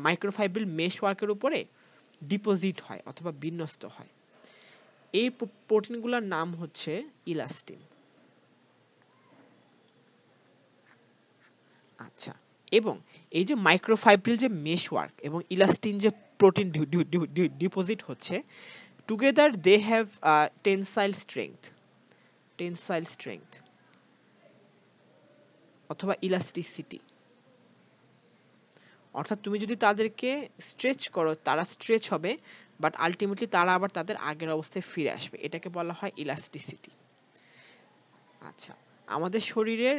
মাইক্রোফাইব্রিল মেশওয়ার্কের উপরে ডিপোজিট হয় অথবা বিন্যস্ত হয়। এই প্রোটিনগুলোর নাম হচ্ছে ইলাস্টিন। আচ্ছা, এবং এই যে মাইক্রোফাইব্রিল যে মেশওয়ার্ক এবং ইলাস্টিন যে প্রোটিন ডিপোজিট হচ্ছে, together they have tensile strength অথবা ইলাস্টিসিটি। অর্থাৎ তুমি যদি তাদেরকে স্ট্রেচ করো তারা স্ট্রেচ হবে, বাট আলটিমেটলি তারা আবার তাদের আগের অবস্থায় ফিরে আসবে, এটাকে বলা হয় ইলাস্টিসিটি। আচ্ছা, আমাদের শরীরের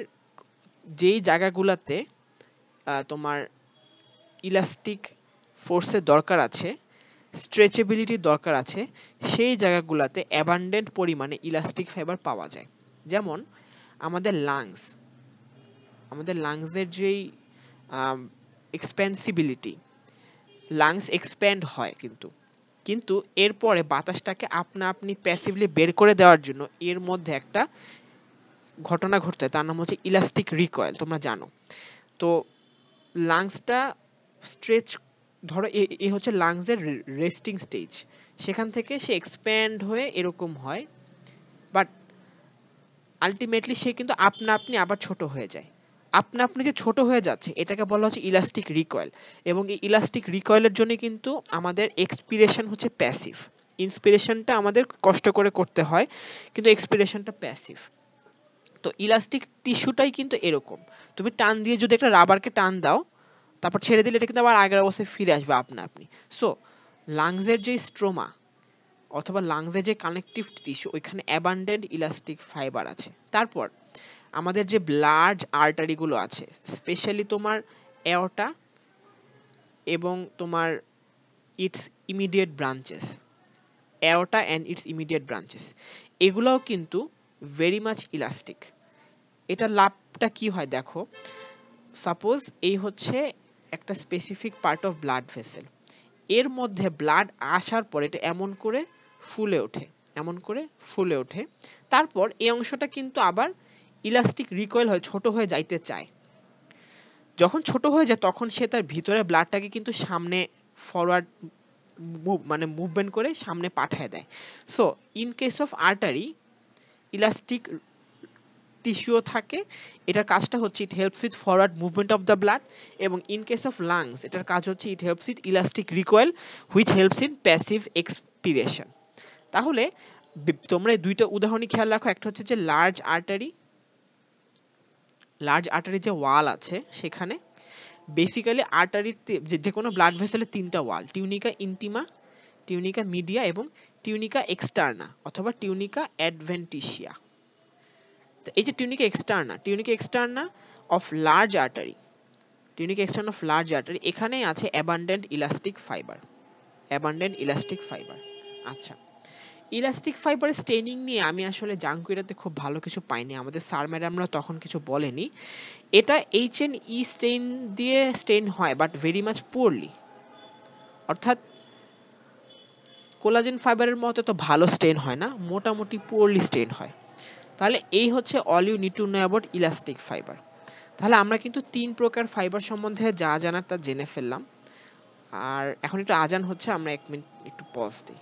যেই জায়গাগুলোতে তোমার ইলাস্টিক ফোর্সের দরকার আছে, স্ট্রেচেবিলিটির দরকার আছে, সেই জায়গাগুলোতে অ্যাবান্ডেন্ট পরিমাণে ইলাস্টিক ফাইবার পাওয়া যায়। যেমন আমাদের লাংসের যেই এক্সপেন্সিবিলিটি, লাংস এক্সপ্যান্ড হয় কিন্তু এরপরে বাতাসটাকে আপনা আপনি প্যাসিভলি বের করে দেওয়ার জন্য এর মধ্যে একটা ঘটনা ঘটতে হয়, তার নাম হচ্ছে ইলাস্টিক রিকয়েল, তোমরা জানো। তো লাংসটা স্ট্রেচ, ধরো এ হচ্ছে লাংসের রেস্টিং স্টেজ, সেখান থেকে সে এক্সপ্যান্ড হয়ে এরকম হয়, বাট আলটিমেটলি সে কিন্তু আপনা আপনি আবার ছোট হয়ে যায়। আপনা আপনি যে ছোট হয়ে যাচ্ছে এটাকে বলা হচ্ছে ইলাস্টিক রিকয়েল, এবং এই ইলাস্টিক রিকয়েলের জন্য কিন্তু আমাদের এক্সপিরেশন হচ্ছে প্যাসিভ। ইন্সপিরেশনটা আমাদের কষ্ট করে করতে হয়, কিন্তু এক্সপিরেশনটা প্যাসিভ। তো ইলাস্টিক টিস্যুটাই কিন্তু এরকম, তুমি টান দিয়ে যদি একটা রাবারকে টান দাও তারপর ছেড়ে দিলে এটা কিন্তু আবার আগের অবস্থায় ফিরে আসবে আপনা আপনি। সো লাংসের যে স্ট্রোমা অথবা লাংসের যে কানেকটিভ টিস্যু, ওইখানে অ্যাবান্ডেন্ট ইলাস্টিক ফাইবার আছে। তারপর আমাদের যে ব্লাড আর্টারিগুলো আছে, স্পেশালি তোমার এওটা এবং তোমার its immediate branches, aorta and its immediate branches, এগুলোও কিন্তু ভেরি মাচ ইলাস্টিক। এটা লাভটা কি হয় দেখো, সাপোজ এই হচ্ছে একটা specific part of blood vessel, এর মধ্যে ব্লাড আসার পর এটা এমন করে ফুলে ওঠে, তারপর এই অংশটা কিন্তু আবার ইলাস্টিক রিকয়েল হয়ে ছোট হয়ে যাইতে চায়। যখন ছোট হয়ে যায় তখন সে তার ভিতরে ব্লাডটাকে কিন্তু সামনে ফরওয়ার্ড মুভমেন্ট করে সামনে পাঠিয়ে দেয়। So in case of artery elastic টিস্যুও থাকে, এটার কাজটা হচ্ছে it helps with forward movement of the blood, এবং ইন কেস অফ লাংস এটার কাজ হচ্ছে it helps with elastic recoil which helps in passive expiration. তাহলে তোমরা এই দুইটা উদাহরণই খেয়াল রাখো, একটা হচ্ছে যে লার্জ আর্টারি যে ওয়াল আছে সেখানে বেসিক্যালি আর্টারিতে যে কোনো ব্লাড ভেসেলের তিনটা ওয়াল, টিউনিকা ইন্টিমা, টিউনিকা মিডিয়া এবং টিউনিকা এক্সটার্না অথবা টিউনিকা অ্যাডভেন্টিশিয়া। এই যে tunica externa of large artery, এখানেই আছে অ্যাবান্ডেন্ট ইলাস্টিক ফাইবার। আচ্ছা, ইলাস্টিক ফাইবারের স্টেনিং নিয়ে আমি আসলে জাঙ্কুইরাতে খুব ভালো কিছু পাইনি, আমাদের স্যার ম্যাডামরা তখন কিছু বলেনি। এটা HNE স্টেইন দিয়ে স্টেইন হয়, বাট ভেরি মাচ পুয়ারলি, অর্থাৎ কোলাজেন ফাইবারের মতো তো ভালো স্টেইন হয় না, মোটামুটি পুয়ারলি স্টেইন হয়। তাহলে এই হচ্ছে all you need to know about elastic fibre. তাহলে আমরা কিন্তু 3 প্রকার ফাইবার সম্বন্ধে যা জানার তা জেনে ফেললাম। আর এখন একটু আজান হচ্ছে, আমরা 1 মিনিট একটু পজ দিই।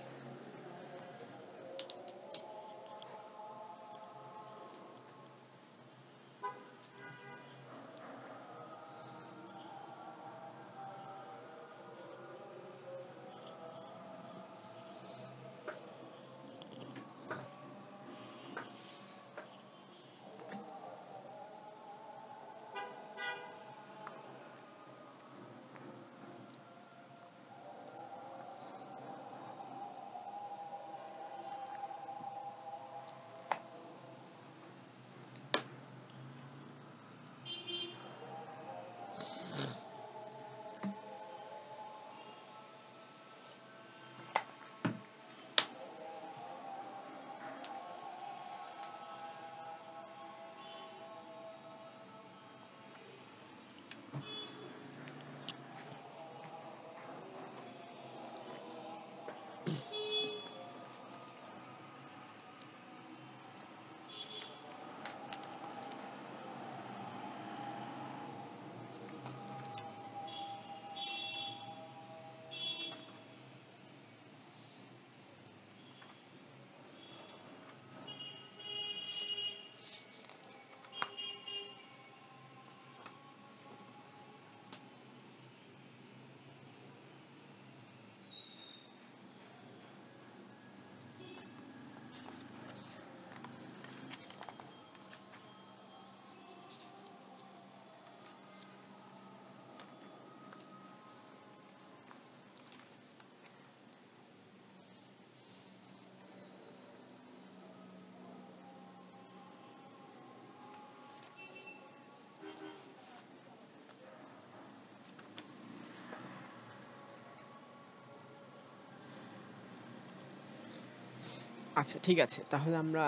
আচ্ছা ঠিক আছে, তাহলে আমরা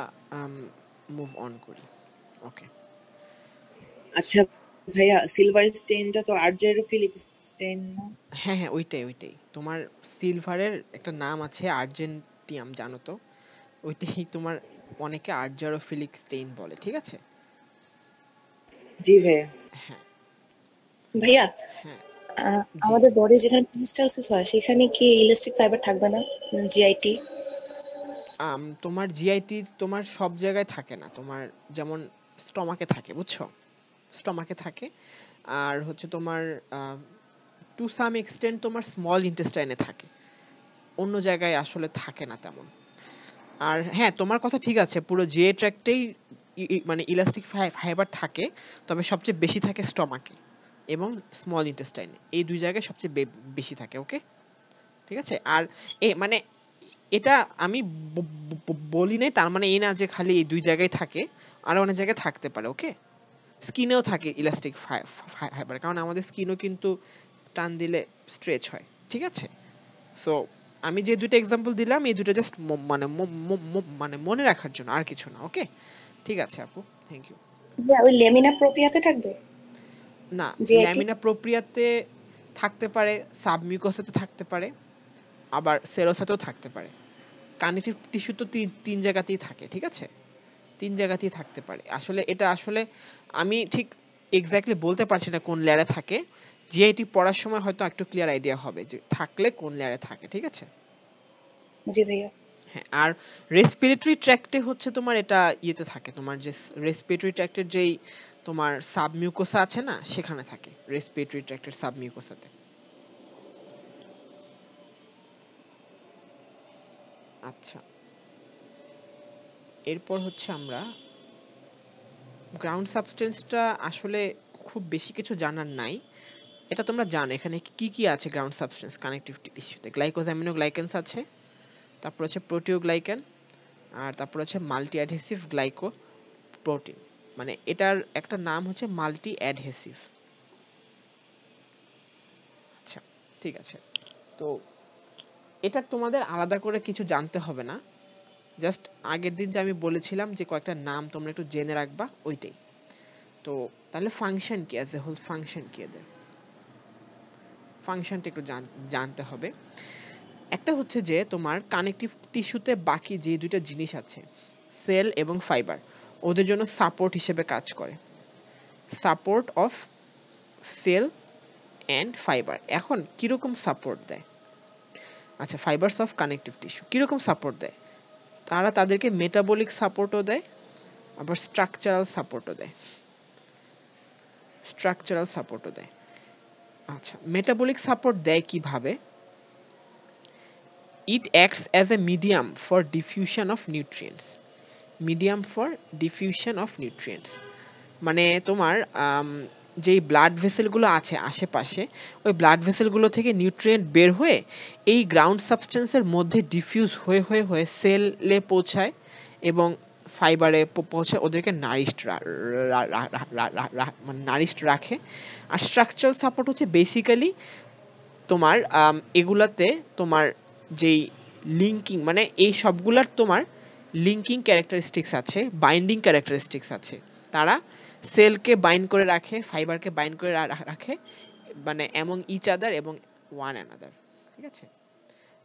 মুভ অন করি। ওকে, আচ্ছা ভাইয়া, সিলভার স্টেইনটা তো আর্জাইরোফিলিক স্টেইন না? হ্যাঁ হ্যাঁ, ওইটাই ওইটাই। তোমার সিলভারের একটা নাম আছে আর্জেন্টিয়াম, জানো তো? ওইটাই তোমার অনেকে আর্জারোফিলিক স্টেইন বলে, ঠিক আছে? জি ভাইয়া। হ্যাঁ ভাইয়া, হ্যাঁ। জি, আমাদের বডি যেখানে পেরিস্টালসিস হয় সেখানে কি ইলাস্টিক ফাইবার থাকবে না? জিআইটি। তোমার জিআইটি তোমার সব জায়গায় থাকে না, তোমার যেমন স্টমাকে থাকে, বুঝছো? স্টমাকে থাকে। আর হচ্ছে তোমার টু সাম এক্সটেন্ট তোমার স্মল ইন্টেস্টাইনে থাকে, অন্য জায়গায় আসলে থাকে না তেমন। আর হ্যাঁ, তোমার কথা ঠিক আছে, পুরো জিআই ট্র্যাক্টেই মানে ইলাস্টিক ফাইবার থাকে, তবে সবচেয়ে বেশি থাকে স্টমাকে এবং স্মল ইন্টেস্টাইনে, এই দুই জায়গায় সবচেয়ে বেশি থাকে। ওকে, ঠিক আছে। আর মানে এটা আমি বলি নাই, তার মানে এই না যে খালি এই দুই জায়গায় থাকে, আরো অনেক জায়গায় থাকতে পারে। ওকে, স্কিনেও থাকে ইলাস্টিক ফাইবার, কারণ আমাদের স্কিনও কিন্তু টান দিলে স্ট্রেচ হয়, ঠিক আছে? সো আমি যে দুটো এক্সাম্পল দিলাম, এই দুটো জাস্ট মানে মানে মনে রাখার জন্য, আর কিছু না। ওকে, ঠিক আছে আপু, থ্যাংক ইউ। ভাইয়া, ওই লেমিনা প্রোপিয়াতে থাকবে না, জিআইটি? ল্যামিনা প্রোপ্রিয়াতে থাকতে পারে, সাবমিউকাসেতে থাকতে পারে, আবার সেরোসাতেও থাকতে পারে। কানেকটিভ টিস্যু তো তিন জায়গাতেই থাকে, ঠিক আছে? তিন জায়গাতেই থাকতে পারে। আসলে এটা আসলে আমি ঠিক এক্স্যাক্টলি বলতে পারছি না কোন লেয়ারে থাকে। জিআইটি পড়ার সময় হয়তো একটু ক্লিয়ার আইডিয়া হবে যে থাকলে কোন লেয়ারে থাকে, ঠিক আছে? জি ভাইয়া। হ্যাঁ, আর রেসপিরেটরি ট্র্যাক্টে হচ্ছে তোমার এটা ইয়েতে থাকে, তোমার যে রেসপিরেটরি ট্র্যাক্টের যেই তোমার সাবমিউকোসা আছে না, সেখানে থাকে, রেসপিরেটরি ট্র্যাক্টের সাবমিউকোসাতে। আচ্ছা, এরপর হচ্ছে আমরা গ্রাউন্ড সাবস্টেন্সটা আসলে খুব বেশি কিছু জানার নাই। এটা তোমরা জানো এখানে কি কি আছে গ্রাউন্ড সাবস্টেন্স কানেকটিভ টিস্যুতে। গ্লাইকোজামিনোগ্লাইকেন্স আছে, তারপর হচ্ছে প্রোটিওগ্লাইকান, আর তারপর হচ্ছে মাল্টি অ্যাডহেসিভ গ্লাইকো প্রোটিন। মানে এটার একটা নাম হচ্ছে মাল্টি অ্যাডহেসিভ। আচ্ছা, ঠিক আছে। তো এটা তোমাদের আলাদা করে কিছু জানতে হবে না, জাস্ট আগের দিন যে আমি বলেছিলাম যে কয়েকটা নাম তোমরা একটু জেনে রাখবা, ওইটাই। তো তাহলে ফাংশন কি, অ্যাজ এ হোল ফাংশন কি এদের, ফাংশনটা একটু জানতে হবে। একটা হচ্ছে যে তোমার কানেকটিভ টিস্যুতে বাকি যে দুইটা জিনিস আছে, সেল এবং ফাইবার, ওদের জন্য সাপোর্ট হিসেবে কাজ করে। Support of cell and fibre. এখন কিরকম সাপোর্ট দেয়? আচ্ছা, ফাইবারস অফ কানেকটিভ টিস্যু কিরকম সাপোর্ট দেয়? তারা তাদেরকে মেটাবলিক সাপোর্টও দেয়, আবার স্ট্রাকচারাল সাপোর্টও দেয়। স্ট্রাকচারাল সাপোর্টও দেয়। আচ্ছা, মেটাবলিক সাপোর্ট দেয় কিভাবে? It acts as a medium for diffusion of nutrients. Medium for diffusion of nutrients. মানে তোমার যেই ব্লাড ভেসেলগুলো আছে আশেপাশে, ওই ব্লাড ভেসেলগুলো থেকে নিউট্রিয়েন্ট বের হয়ে এই গ্রাউন্ড সাবস্টেন্সের মধ্যে ডিফিউজ হয়ে হয়ে হয়ে সেলে পৌঁছায় এবং ফাইবারে পৌঁছায়, ওদেরকে নারিশড রাখে। আর স্ট্রাকচারাল সাপোর্ট হচ্ছে বেসিক্যালি তোমার এগুলাতে তোমার যেই লিঙ্কিং, মানে এই সবগুলার তোমার লিঙ্কিং ক্যারেক্টারিস্টিক্স আছে, বাইন্ডিং ক্যারেক্টারিস্টিক্স আছে। তারা সেলকে বাইন্ড করে রাখে, ফাইবারকে বাইন্ড করে রাখে, মানে এমং ইচ আদার এবং ওয়ান অ্যানাদার, ঠিক আছে?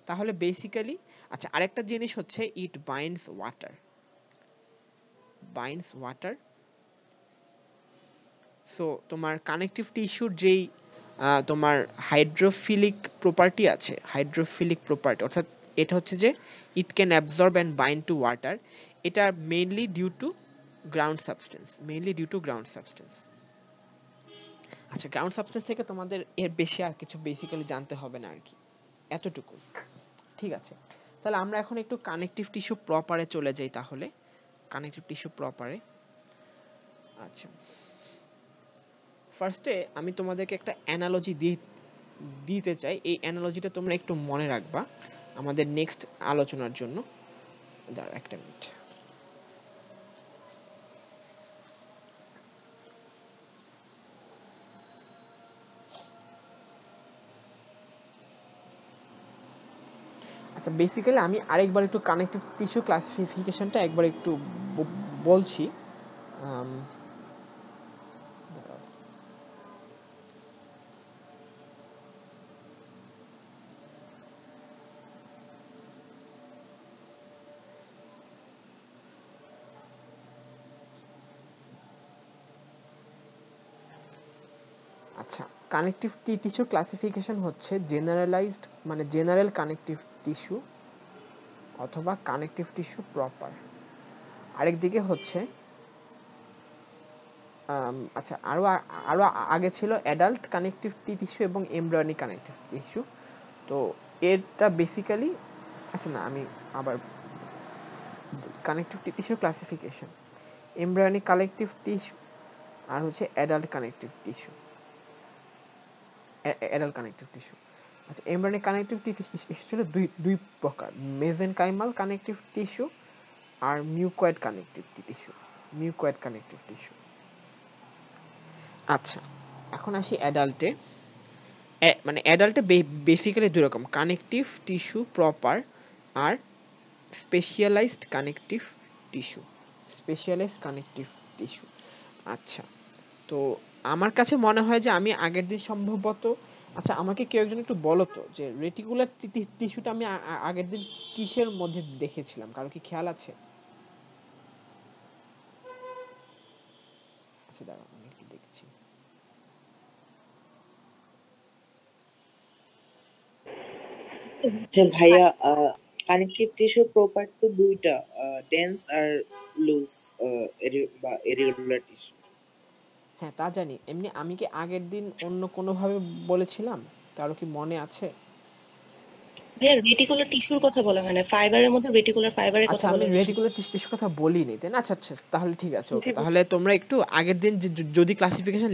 তাহলে বেসিক্যালি, আচ্ছা আরেকটা জিনিস হচ্ছে it binds water. Binds water. So তোমার কানেকটিভ টিস্যুর যেই তোমার হাইড্রোফিলিক প্রপার্টি আছে, হাইড্রোফিলিক প্রপার্টি, অর্থাৎ এটা হচ্ছে যে it can absorb and bind to water. এটা mainly due to ground substance, mainly due to ground substance. আচ্ছা, গ্রাউন্ড সাবস্টেন্স থেকে তোমাদের এর বেশি আর কিছু বেসিক্যালি জানতে হবে না আর কি, এতটুকু, ঠিক আছে? তাহলে আমরা এখন একটু কানেকটিভ টিস্যু প্রপারে চলে যাই। তাহলে কানেকটিভ টিস্যু প্রপারে, আচ্ছা ফার্স্টে আমি তোমাদেরকে একটা অ্যানালজি দিতে চাই। এই অ্যানালজিটা তোমরা একটু মনে রাখবা আমাদের নেক্সট আলোচনার জন্য। দাঁড়াও একটা মিনিট। আচ্ছা, আচ্ছা বেসিক্যালি আমি আরেকবার একটু কানেক্টিভ টিস্যু ক্লাসিফিকেশনটা একবার একটু বলছি। আম, দাঁড়াও। আচ্ছা কানেক্টিভ টিস্যু ক্লাসিফিকেশন হচ্ছে জেনারেলাইজড মানে জেনারেল কানেক্টিভ টিস্যু অথবা কানেক্টিভ টিস্যু প্রপার। আরেকদিকে হচ্ছে আচ্ছা আরো আগে ছিল অ্যাডাল্ট কানেক্টিভ টিস্যু এবং এমব্রায়োনিক কানেক্টিভ টিস্যু। তো এটা বেসিক্যালি আচ্ছা না আমি আবার connective tissue classification embryonic connective tissue আর হচ্ছে adult connective tissue adult connective tissue. আচ্ছা এমব্রায়োনিক কানেক্টিভ টিস্যু ছিল দুই প্রকার, মেজেনকাইমাল কানেক্টিভ টিস্যু আর mucoid connective tissue. Mucoid connective tissue. আচ্ছা এখন আসি অ্যাডাল্টে। মানে অ্যাডাল্টে বেসিক্যালি দুই রকম, কানেক্টিভ টিস্যু প্রপার আর specialized connective tissue. Specialized connective tissue. আচ্ছা তো আমার কাছে মনে হয় যে আমি আগের দিন সম্ভবত, আচ্ছা আমাকে কেউ একজন একটু বলো তো যে রেটিকুলার টিস্যুটা আমি আগের দিন কিসের মধ্যে দেখেছিলাম, কারো কি খেয়াল আছে? আচ্ছা দাঁড়াও আমি একটু দেখছি। আচ্ছা ভাইয়া, কানেকটিভ টিস্যু প্রপার তো দুইটা, ডেন্স আর লুজ বা ইরেগুলার টিস্যু। হ্যাঁ তা জানি, এমনি আমি কি আগের দিন অন্য কোনোভাবে বলেছিলাম, কারো কি মনে আছে? ভাইয়া রেটিকুলার টিস্যুর কথা বলা হয় না, ফাইবারের মধ্যে রেটিকুলার ফাইবারের আচ্ছা কথা আমি বলা হয়েছে। রেটিকুলার টিস্যুর কথা বলিনি তাই না? আচ্ছা আচ্ছা তাহলে ঠিক আছে, ওকে। জি তাহলে তোমরা একটু আগের দিন যদি ক্লাসিফিকেশন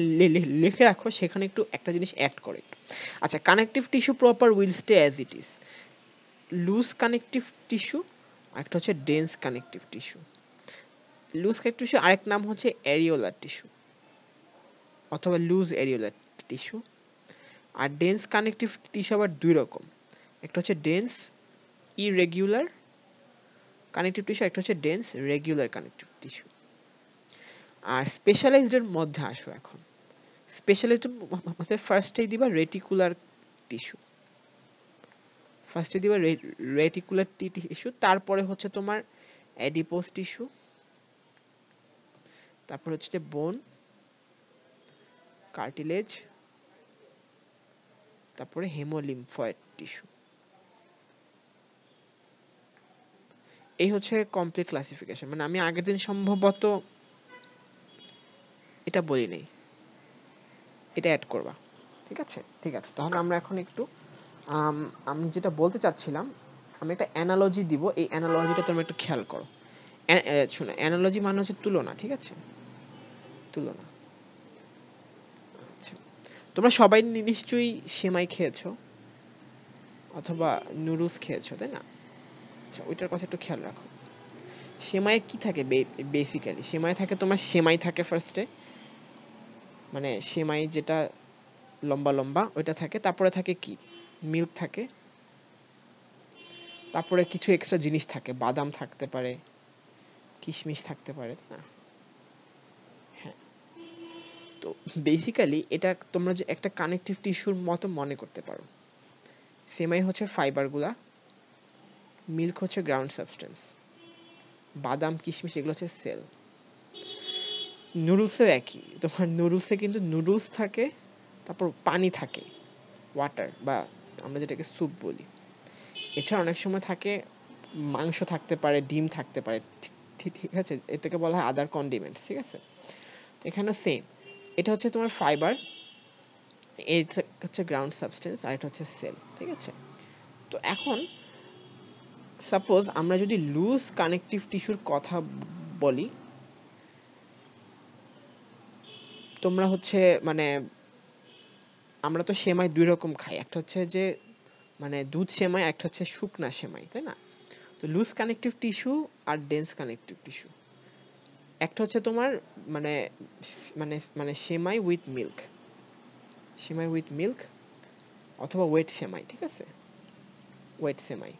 লিখে রাখো সেখানে একটু একটা জিনিস অ্যাড করে। আচ্ছা connective tissue proper will stay as it is. Loose connective tissue একটা হচ্ছে dense connective tissue. Loose connective tissue আরেক নাম হচ্ছে অ্যারিওলার টিস্যু অথবা লুজ অ্যারিওলার টিস্যু। আর ডেন্স কানেকটিভ টিস্যু আবার দুই রকম, একটা হচ্ছে ডেন্স ইরেগুলার কানেকটিভ টিস্যু, একটা হচ্ছে ডেন্স রেগুলার কানেকটিভ টিস্যু। আর স্পেশালাইজড এর মধ্যে আসো এখন। স্পেশালাইজড মধ্যে ফার্স্টেই দিবা রেটিকুলার টিস্যু, ফার্স্টে দিবা রেটিকুলার টিস্যু, তারপরে হচ্ছে তোমার অ্যাডিপোজ টিস্যু, তারপর হচ্ছে বোন, কার্টিলেজ, তারপরে হেমোলিম্ফয়েড টিস্যু। এই হচ্ছে কমপ্লিট ক্লাসিফিকেশন। মানে আমি আগের দিন সম্ভবত এটা বলি নাই, এটা অ্যাড করবা। ঠিক আছে ঠিক আছে, তাহলে আমরা এখন একটু আমি যেটা বলতে চাচ্ছিলাম, আমি একটা অ্যানালজি দিব, এই অ্যানালজিটা তোমরা একটু খেয়াল করো। শোনো, অ্যানালজি মানে হচ্ছে তুলনা, ঠিক আছে? তুলনা। আচ্ছা তোমরা সবাই নিশ্চয়ই সেমাই খেয়েছো অথবা নুডলস খেয়েছো তাই না? আচ্ছা ওইটার কথা একটু খেয়াল রাখো। সেমাই কি থাকে বেসিক্যালি? সেমাই থাকে তোমার, সেমাই থাকে ফার্স্টে, মানে সেমাই যেটা লম্বা লম্বা ওইটা থাকে, তারপরে থাকে কি মিল্ক থাকে, তারপরে কিছু এক্সট্রা জিনিস থাকে, বাদাম থাকতে পারে, কিশমিশ থাকতে পারে তাই না? হ্যাঁ তো বেসিক্যালি এটা তোমরা যে একটা কানেকটিভ টিস্যুর মতো মনে করতে পারো। সেমাই হচ্ছে ফাইবারগুলা, মিল্ক হচ্ছে গ্রাউন্ড সাবস্টেন্স, বাদাম কিশমিশ এগুলো হচ্ছে সেল। নুডলসও একই, তোমার নুডলসে কিন্তু নুডলস থাকে, তারপর পানি থাকে, ওয়াটার বা আমরা যেটাকে স্যুপ বলি। এছাড়া অনেক সময় থাকে মাংস থাকতে পারে, ডিম থাকতে পারে, ঠিক আছে? এটাকে বলা হয় আদার কন্ডিমেন্টস, ঠিক আছে? এখানেও সেম, এটা হচ্ছে তোমার ফাইবার, এটা হচ্ছে গ্রাউন্ড সাবস্টেন্স, আর এটা হচ্ছে সেল, ঠিক আছে? তো এখন সাপোজ আমরা যদি লুজ কানেকটিভ টিস্যুর কথা বলি, তোমরা হচ্ছে মানে আমরা তো সেমাই দুই রকম খাই, একটা হচ্ছে যে মানে দুধ সেমাই, একটা হচ্ছে শুকনা সেমাই তাই না? তো লুজ কানেকটিভ টিস্যু আর ডেন্স কানেকটিভ টিস্যু, একটা হচ্ছে তোমার মানে মানে মানে সেমাই উইথ মিল্ক, সেমাই উইথ মিল্ক অথবা ওয়েট সেমাই, ঠিক আছে? ওয়েট সেমাই।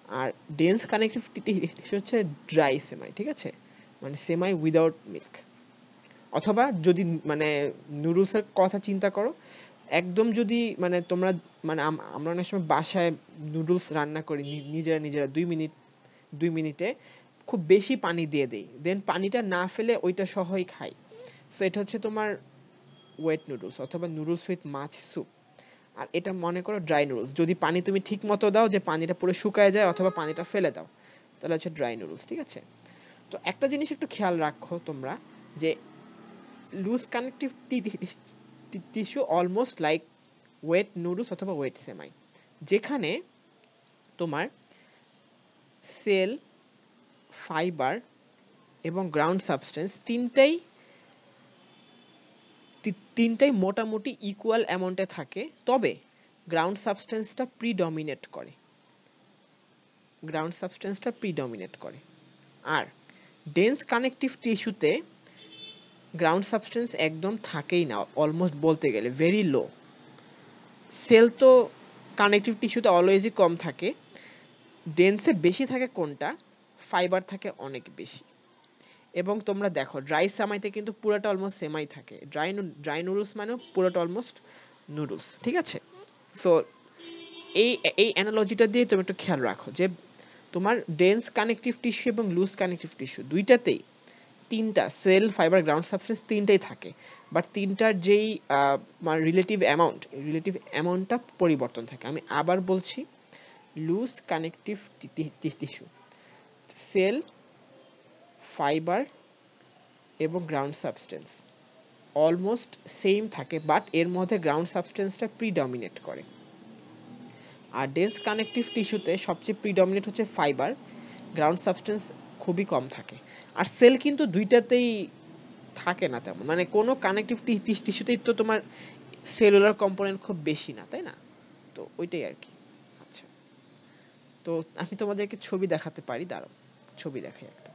আর ডেন্স কানেকটিভ টিস্যু হচ্ছে ড্রাই সেমাই, ঠিক আছে, মানে সেমাই উইদাউট মিল্ক। অথবা যদি মানে নুডলসের কথা চিন্তা করো, একদম যদি মানে তোমরা মানে আমরা অনেক সময় বাসায় নুডলস রান্না করি নিজেরা 2 মিনিটে খুব বেশি পানি দিয়ে দেই, দেন পানিটা না ফেলে ওইটা সহই খাই। সো এটা হচ্ছে তোমার ওয়েট নুডলস অথবা নুডলস উইথ মাছ স্যুপ। আর এটা মনে করো ড্রাই নুডলস, যদি পানি তুমি ঠিক মতো দাও যে পানিটা পুরো শুকায় যায় অথবা পানিটা ফেলে দাও, তাহলে হচ্ছে ড্রাই নুডলস, ঠিক আছে। তো একটা জিনিস একটু খেয়াল রাখো তোমরা, যে loose connective tissue almost like wet noodles অথবা ওয়েট সেমাই, যেখানে তোমার সেল, ফাইবার এবং গ্রাউন্ড সাবস্টেন্স তিনটাই মোটামুটি ইকুয়াল অ্যামাউন্টে থাকে, তবে গ্রাউন্ড সাবস্টেন্সটা প্রিডমিনেট করে। আর ডেন্স কানেকটিভ টিস্যুতে গ্রাউন্ড সাবস্টেন্স একদম থাকেই না, অলমোস্ট বলতে গেলে ভেরি লো। সেল তো কানেকটিভ টিস্যুতে অলওয়েজই কম থাকে, ডেন্সে বেশি থাকে কোনটা, ফাইবার থাকে অনেক বেশি। এবং তোমরা দেখো ড্রাই সেমাইতে কিন্তু পুরোটা অলমোস্ট সেমাই থাকে, ড্রাই নুডলস মানেও পুরোটা অলমোস্ট নুডলস, ঠিক আছে। সো এই অ্যানালজিটা দিয়ে তুমি একটু খেয়াল রাখো যে তোমার ডেন্স কানেকটিভ টিস্যু এবং লুজ কানেকটিভ টিস্যু দুইটাতেই তিনটা সেল, ফাইবার, গ্রাউন্ড সাবস্টেন্স তিনটাই থাকে, বাট তিনটার যেই রিলেটিভ অ্যামাউন্টটা পরিবর্তন থাকে। আমি আবার বলছি, loose connective tissue cell, fibre এবং গ্রাউন্ড সাবস্টেন্স অলমোস্ট সেম থাকে, বাট এর মধ্যে গ্রাউন্ড সাবস্টেন্সটা প্রিডমিনেট করে। আর ডেন্স কানেকটিভ টিস্যুতে সবচেয়ে প্রিডমিনেট হচ্ছে ফাইবার, গ্রাউন্ড সাবস্টেন্স খুবই কম থাকে। আর সেল কিন্তু দুইটাতেই থাকে না তেমন, মানে কোনো কানেকটিভ টিস্যুতেই তো তোমার সেলুলার কম্পোনেন্ট খুব বেশি না, তাই না? তো ওইটাই আর কি। আচ্ছা, তো আমি তোমাদেরকে ছবি দেখাতে পারি, দাঁড়াও ছবি দেখাই একটা।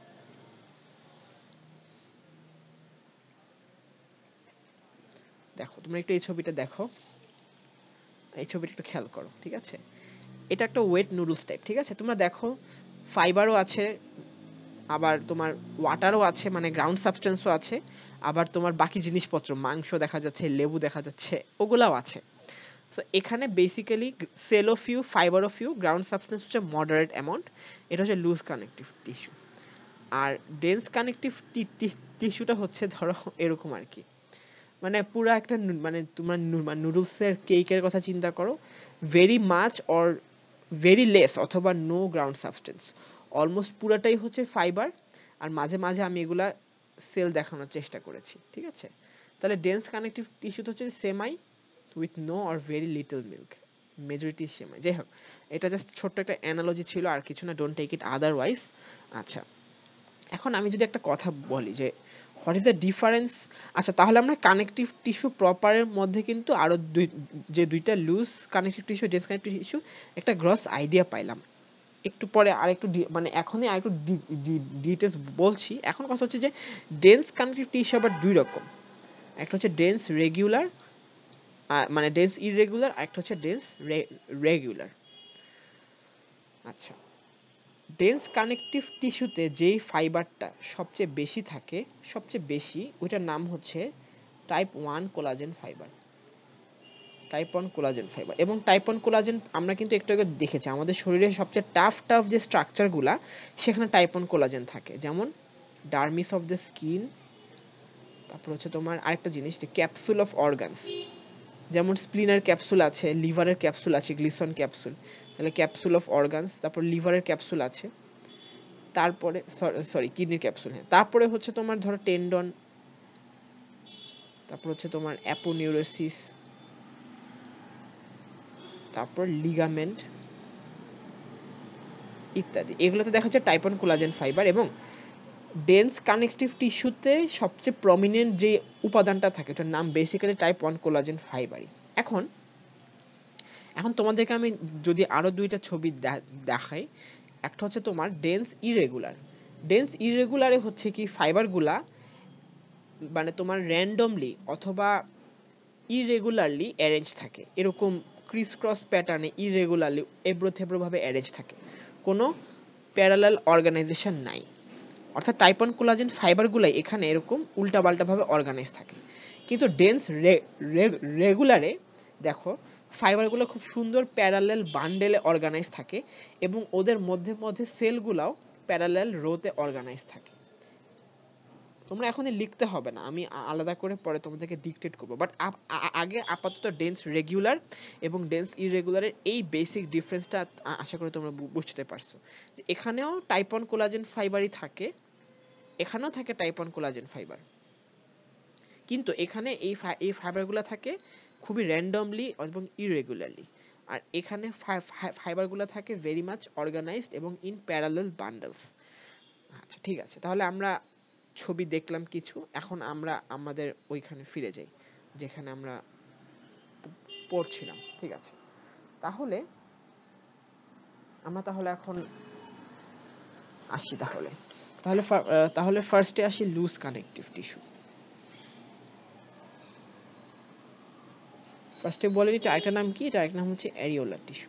দেখো তোমরা একটু এই ছবিটা দেখো, এই ছবিটা একটু খেয়াল করো, ঠিক আছে। এটা একটা ওয়েট নুডলস টাইপ, ঠিক আছে। তোমরা দেখো ফাইবারও আছে, আবার তোমার ওয়াটারও আছে, মানে গ্রাউন্ড সাবস্টেন্সও আছে, আবার তোমার বাকি জিনিসপত্র মাংস দেখা যাচ্ছে, লেবু দেখা যাচ্ছে, ওগুলাও আছে। সো এখানে basically cell of you, fibre of you, ground substance হচ্ছে মডারেট অ্যামাউন্ট, এটা হচ্ছে লুজ কানেকটিভ টিস্যু। আর ডেন্স কানেকটিভ টিস্যুটা হচ্ছে ধরো এরকম আর কি, মানে পুরো একটা মানে তোমার নুডলসের কেকের কথা চিন্তা করো, very much or very less অথবা নো গ্রাউন্ড সাবস্টেন্স, অলমোস্ট পুরাটাই হচ্ছে ফাইবার, আর মাঝে মাঝে আমি এগুলা সেল দেখানোর চেষ্টা করেছি, ঠিক আছে। তাহলে ডেন্স কানেকটিভ টিস্যু হচ্ছে সেমাই with no or very little milk, majority সেমাই। যাই হোক, এটা জাস্ট ছোট্ট একটা অ্যানালজি ছিল, আর কিছু না, ডোন্ট টেক ইট আদারওয়াইজ। আচ্ছা, এখন আমি যদি একটা কথা বলি যে হোয়াট ইজ দ্য ডিফারেন্স, আচ্ছা তাহলে আমরা কানেকটিভ টিস্যু প্রপারের মধ্যে কিন্তু আরো দুইটা loose connective tissue, dense connective tissue, একটা গ্রস আইডিয়া পাইলাম। একটু পরে আরেকটু মানে এখনই আরেকটু ডিটেলস বলছি। এখন কথা হচ্ছে যে ডেন্স কানেকটিভ টিস্যু আবার দুই রকম, একটা হচ্ছে ডেন্স রেগুলার, মানে ডেন্স ইররেগুলার, আর একটা হচ্ছে ডেন্স রেগুলার। আচ্ছা, ডেন্স কানেকটিভ টিস্যুতে যেই ফাইবারটা সবচেয়ে বেশি থাকে, সবচেয়ে বেশি, ওইটার নাম হচ্ছে type 1 collagen fibre, type 1 collagen fibre. এবং টাইপ 1 কোলাজেন আমরা কিন্তু একটু আগে দেখেছি আমাদের শরীরের সবচেয়ে টাফ যে স্ট্রাকচারগুলা, সেখানে টাইপ 1 কোলাজেন থাকে, যেমন ডার্মিস অফ দ্য স্কিন, তারপর হচ্ছে তোমার আরেকটা জিনিস যে ক্যাপসুল অফ অর্গানস, যেমন স্প্লিনের ক্যাপসুল আছে, লিভারের ক্যাপসুল আছে, গ্লিসন ক্যাপসুল, তাহলে ক্যাপসুল অফ অর্গানস, তারপর লিভারের ক্যাপসুল আছে, তারপরে সরি কিডনির ক্যাপসুল, হ্যাঁ, তারপরে হচ্ছে তোমার ধরো টেন্ডন, তারপর হচ্ছে তোমার অ্যাপোনিউরোসিস, তারপর লিগামেন্ট ইত্যাদি, এগুলোতে দেখা যাচ্ছে টাইপ 1 কোলাজেন ফাইবার। এবং ডেন্স কানেকটিভ টিস্যুতে সবচেয়ে প্রমিনেন্ট যে উপাদানটা থাকে, ওটার নাম বেসিক্যালি টাইপ 1 কোলাজেন ফাইবারই। এখন তোমাদেরকে আমি যদি আরো দুইটা ছবি দেখাই, একটা হচ্ছে তোমার ডেন্স ইরেগুলার। ডেন্স ইরেগুলারে হচ্ছে কি ফাইবারগুলা মানে তোমার র্যান্ডমলি অথবা ইরেগুলারলি অ্যারেঞ্জ থাকে, এরকম ক্রিস ক্রস প্যাটার্নে ইরেগুলারলি এবড়ো থেবড়ো ভাবে অ্যারেঞ্জ থাকে। কোনো প্যারালাল অর্গানাইজেশন নাই, অর্থাৎ টাইপ 1 কোলাজেন ফাইবারগুলাই এখানে এরকম উল্টাপাল্টাভাবে অর্গানাইজ থাকে। কিন্তু ডেন্স রেগুলারে দেখো ফাইবারগুলো খুব সুন্দর প্যারালাল বান্ডেলে অর্গানাইজ থাকে এবং ওদের মধ্যে মধ্যে সেলগুলাও প্যারালাল রোতে অর্গানাইজ থাকে। তোমরা এখন লিখতে হবে না, আমি আলাদা করে পরে তোমাদেরকে ডিকটেট করবো, বাট আগে আপাতত ডেন্স রেগুলার এবং ডেন্স ইরেগুলারের এই বেসিক ডিফারেন্সটা আশা করি তোমরা বুঝতে পারছো, যে এখানেও টাইপ 1 কোলাজেন ফাইবারই থাকে, এখানেও থাকে টাইপ 1 কোলাজেন ফাইবার, কিন্তু এখানে এই ফাইবারগুলো থাকে খুবই র্যান্ডমলি এবং ইরেগুলারলি, আর এখানে ফাইবারগুলো থাকে ভেরি মাচ অর্গানাইজড এবং ইন প্যারালাল বান্ডলস। আচ্ছা ঠিক আছে, তাহলে আমরা ছবি দেখলাম কিছু, এখন আমরা আমাদের ওইখানে ফিরে যাই যেখানে আমরা পড়ছিলাম। ঠিক আছে, তাহলে আমরা এখন আসি, তাহলে ফার্স্টে আসি লুজ কানেকটিভ টিস্যু। ফার্স্টে বলে নিই আরেকটা নাম কি, এটা আরেকটা নাম হচ্ছে অ্যারিওলার টিস্যু।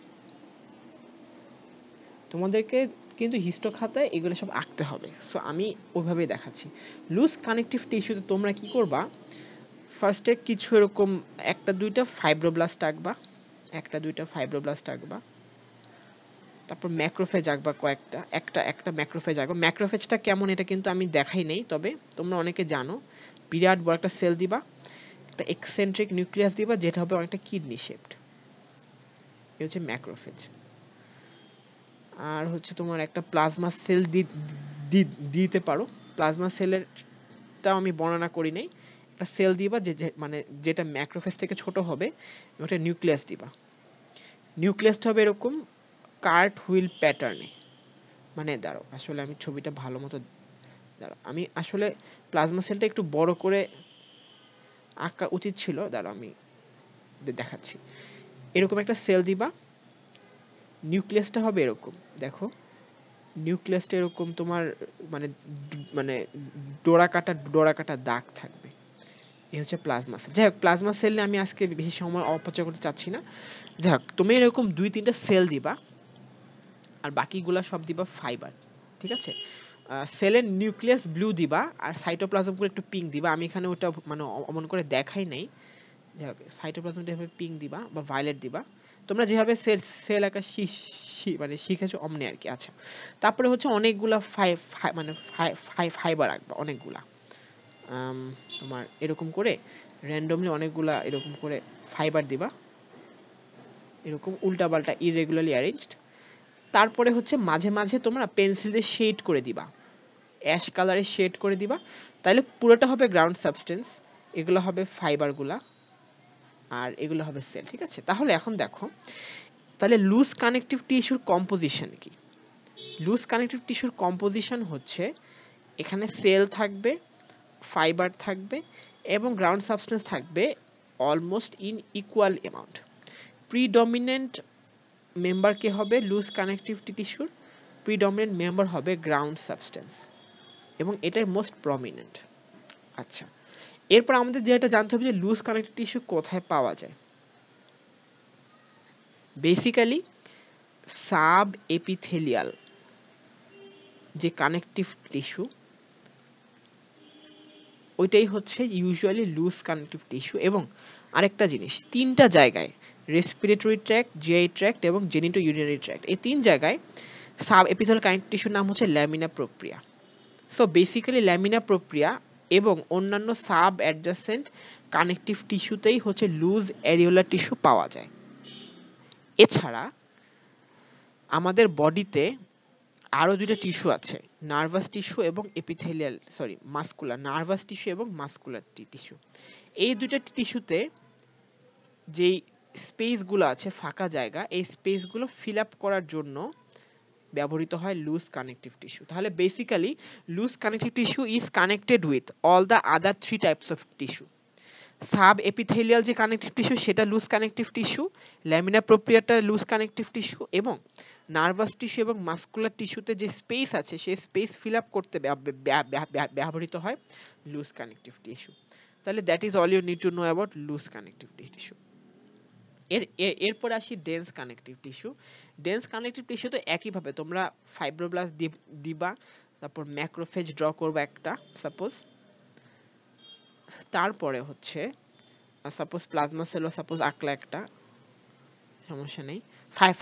তোমাদেরকে কিন্তু হিস্টো খাতায় এগুলো সব আঁকতে হবে, সো আমি ওইভাবেই দেখাচ্ছি। লুজ কানেকটিভ টিস্যুতে তোমরা কি করবা, ফার্স্টে কিছু এরকম একটা দুইটা ফাইব্রোব্লাস্ট আঁকবা, তারপর ম্যাক্রোফেজ আঁকবা কয়েকটা, একটা ম্যাক্রোফেজ আঁকবা। ম্যাক্রোফেজটা কেমন এটা কিন্তু আমি দেখাই নেই, তবে তোমরা অনেকে জানো, বিরাট বড় একটা সেল দিবা, একটা এক্সেন্ট্রিক নিউক্লিয়াস দিবা যেটা হবে অনেকটা কিডনি শেপড, এই হচ্ছে ম্যাক্রোফেজ। আর হচ্ছে তোমার একটা প্লাজমা সেল দিতে পারো, প্লাজমা সেলেরটাও আমি বর্ণনা করি নাই, একটা সেল দিবা মানে যেটা ম্যাক্রোফেজ থেকে ছোট হবে, ওটা নিউক্লিয়াস দিবা। নিউক্লিয়াসটা হবে এরকম কার্ট হুইল প্যাটার্নে, মানে দাঁড়াও আসলে আমি ছবিটা ভালো মতো দাঁড়াও, আমি আসলে প্লাজমা সেলটা একটু বড় করে আঁকা উচিত ছিল, দাঁড়াও আমি দেখাচ্ছি। এরকম একটা সেল দিবা, নিউক্লিয়াসটা হবে এরকম, দেখো নিউক্লিয়াসটা এরকম তোমার মানে মানে ডোরা কাটা দাগ থাকবে, এই হচ্ছে প্লাজমা সেল। যাই হোক, প্লাজমা সেল নিয়ে আমি আজকে বেশি সময় অপচয় করতে চাচ্ছি না। যাই হোক, তুমি এরকম 2-3টা সেল দিবা, আর বাকিগুলা সব দিবা ফাইবার। ঠিক আছে, সেলের নিউক্লিয়াস ব্লু দিবা, আর সাইটোপ্লাজমগুলো একটু পিঙ্ক দিবা। আমি এখানে ওটা মানে অমন করে দেখাই নাই, যাই হোক সাইটোপ্লাজমটা এভাবে পিঙ্ক দিবা বা ভায়োলেট দিবা, তোমরা যেভাবে সেল আঁকা মানে শিখেছো অমনি আর কি। আচ্ছা, তারপরে হচ্ছে অনেকগুলা ফাইবার আঁকবা, অনেকগুলা তোমার এরকম করে র্যান্ডমলি অনেকগুলা এরকম করে ফাইবার দিবা, এরকম উল্টাপাল্টা ইরেগুলারলি অ্যারেঞ্জড। তারপরে হচ্ছে মাঝে মাঝে তোমরা পেন্সিল দিয়ে শেড করে দিবা, অ্যাশ কালারে শেড করে দিবা, তাহলে পুরোটা হবে গ্রাউন্ড সাবস্টেন্স, এগুলো হবে ফাইবারগুলা, আর এগুলো হবে সেল। ঠিক আছে, তাহলে এখন দেখো, তাহলে লুজ কানেকটিভ টিস্যুর কম্পোজিশন কি? লুজ কানেকটিভ টিস্যুর কম্পোজিশন হচ্ছে এখানে সেল থাকবে, ফাইবার থাকবে এবং গ্রাউন্ড সাবস্টেন্স থাকবে almost in equal amount. Predominant member কে হবে লুজ কানেকটিভ টিস্যুর? প্রিডমিনেন্ট মেম্বার হবে গ্রাউন্ড সাবস্টেন্স, এবং এটাই মোস্ট প্রমিনেন্ট। আচ্ছা, এরপর আমাদের যেটা জানতে হবে যে লুজ কানেকটিভ টিস্যু কোথায় পাওয়া যায়। বেসিক্যালি সাব এপিথেলিয়াল যে কানেকটিভ টিস্যু, ওইটাই হচ্ছে ইউজুয়ালি লুজ কানেকটিভ টিস্যু। এবং আরেকটা জিনিস, 3টা জায়গায়, রেসপিরেটরি ট্র্যাক্ট, জিআই ট্র্যাক্ট এবং জেনিটো ইউরিনারি ট্র্যাক্ট, এই 3 জায়গায় সাব এপিথেলিয়াল কানেকটিভ টিস্যুর নাম হচ্ছে ল্যামিনা প্রোপ্রিয়া। সো বেসিক্যালি ল্যামিনা প্রোপ্রিয়া এবং অন্যান্য সাব অ্যাডজাসেন্ট কানেকটিভ টিস্যুতেই হচ্ছে লুজ অ্যারিওলার টিস্যু পাওয়া যায়। এছাড়া আমাদের বডিতে আরো 2টা টিস্যু আছে, নার্ভাস টিস্যু এবং এপিথেলিয়াল মাসকুলার, নার্ভাস টিস্যু এবং মাসকুলার টিস্যু। এই 2টা টিস্যুতে যেই স্পেসগুলো আছে, ফাঁকা জায়গা, এই স্পেসগুলো ফিল আপ করার জন্য ব্যবহৃত হয় লুজ কানেকটিভ টিস্যু। তাহলে basically loose connective tissue is connected with all the other 3 types of tissue. Sub epithelial যে কানেকটিভ টিস্যু সেটা লুজ কানেকটিভ টিস্যু, ল্যামিনা প্রোপ্রিয়াটা লুজ কানেকটিভ টিস্যু, এবং নার্ভাস টিস্যু এবং মাসকুলার টিস্যুতে যে স্পেস আছে সেই স্পেস ফিল আপ করতে ব্যবহৃত হয় লুজ কানেকটিভ টিস্যু। তাহলে that is all you need to know about loose connective tissue. এরপরে আসি dense connective tissue. Dense connective tissue তো একইভাবে তোমরা ফাইব্রোব্লাস্ট দিবা, তারপর ম্যাক্রোফেজ ড্র করবা একটা সাপোজ, তারপরে হচ্ছে সাপোজ প্লাজমা সেল সাপোজ আঁকলা একটা, সমস্যা নেই।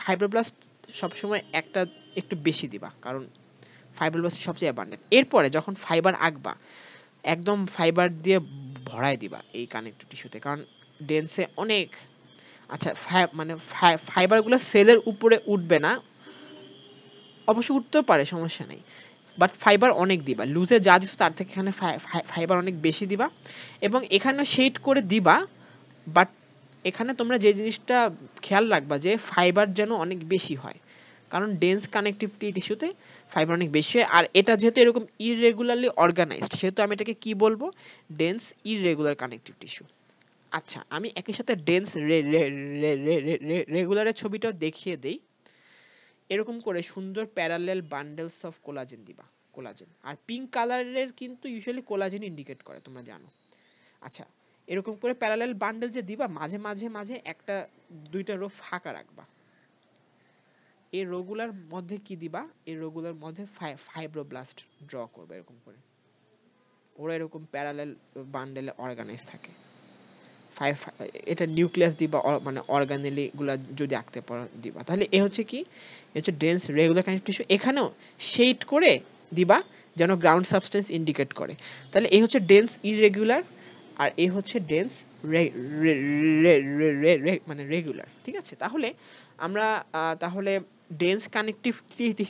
ফাইব্রোব্লাস্ট সবসময় একটা একটু বেশি দিবা, কারণ ফাইব্রোব্লাস্ট সবচেয়ে অ্যাবান্ডেন্ট। এরপরে যখন ফাইবার আঁকবা একদম ফাইবার দিয়ে ভরাই দিবা এই কানেকটিভ টিস্যুতে, কারণ ডেন্সে অনেক, আচ্ছা মানে ফাইবারগুলো সেলের উপরে উঠবে না, অবশ্য উঠতেও পারে সমস্যা নেই, বাট ফাইবার অনেক দিবা, লুজে যা দিছো তার থেকে এখানে ফাইবার অনেক বেশি দিবা, এবং এখানে শেড করে দিবা। বাট এখানে তোমরা যে জিনিসটা খেয়াল রাখবা যে ফাইবার যেন অনেক বেশি হয়, কারণ ডেন্স কানেকটিভিটি টিস্যুতে ফাইবার অনেক বেশি হয়। আর এটা যেহেতু এরকম ইররেগুলারলি অর্গানাইজড, সেহেতু আমি এটাকে কি বলবো, ডেন্স ইররেগুলার কানেকটিভ টিস্যু। আচ্ছা, আমি একই সাথে ডেন্স রেগুলারের ছবিটাও দেখিয়ে দেই। এরকম করে সুন্দর প্যারালেল বান্ডেলস অফ কোলাজেন দিবা, কোলাজেন। আর পিঙ্ক কালারের কিন্তু ইউজুয়ালি কোলাজেন ইন্ডিকেট করে, তোমরা জানো। আচ্ছা, এরকম করে প্যারালেল বান্ডেল যে দিবা, মাঝে মাঝে মাঝে একটা দুইটা রো ফাঁকা রাখবা। এই রোগুলার মধ্যে কি দিবা, এই রোগুলার মধ্যে ফাইব্রোব্লাস্ট ড্র করবে এরকম করে, ওরা এরকম প্যারালেল বান্ডেলে অর্গানাইজ থাকে। এটা নিউক্লিয়াস দিবা, মানে অর্গানেলি গুলা যদি আঁকতে পারো দিবা, তাহলে এ হচ্ছে কি, হচ্ছে ডেন্স রেগুলার কানেকটিভ টিস্যু। এখানেও শেড করে দিবা যেন গ্রাউন্ড সাবস্টেন্স ইন্ডিকেট করে। তাহলে এই হচ্ছে ডেন্স ইররেগুলার, আর এই হচ্ছে ডেন্স মানে রেগুলার। ঠিক আছে, তাহলে আমরা তাহলে ডেন্স কানেকটিভ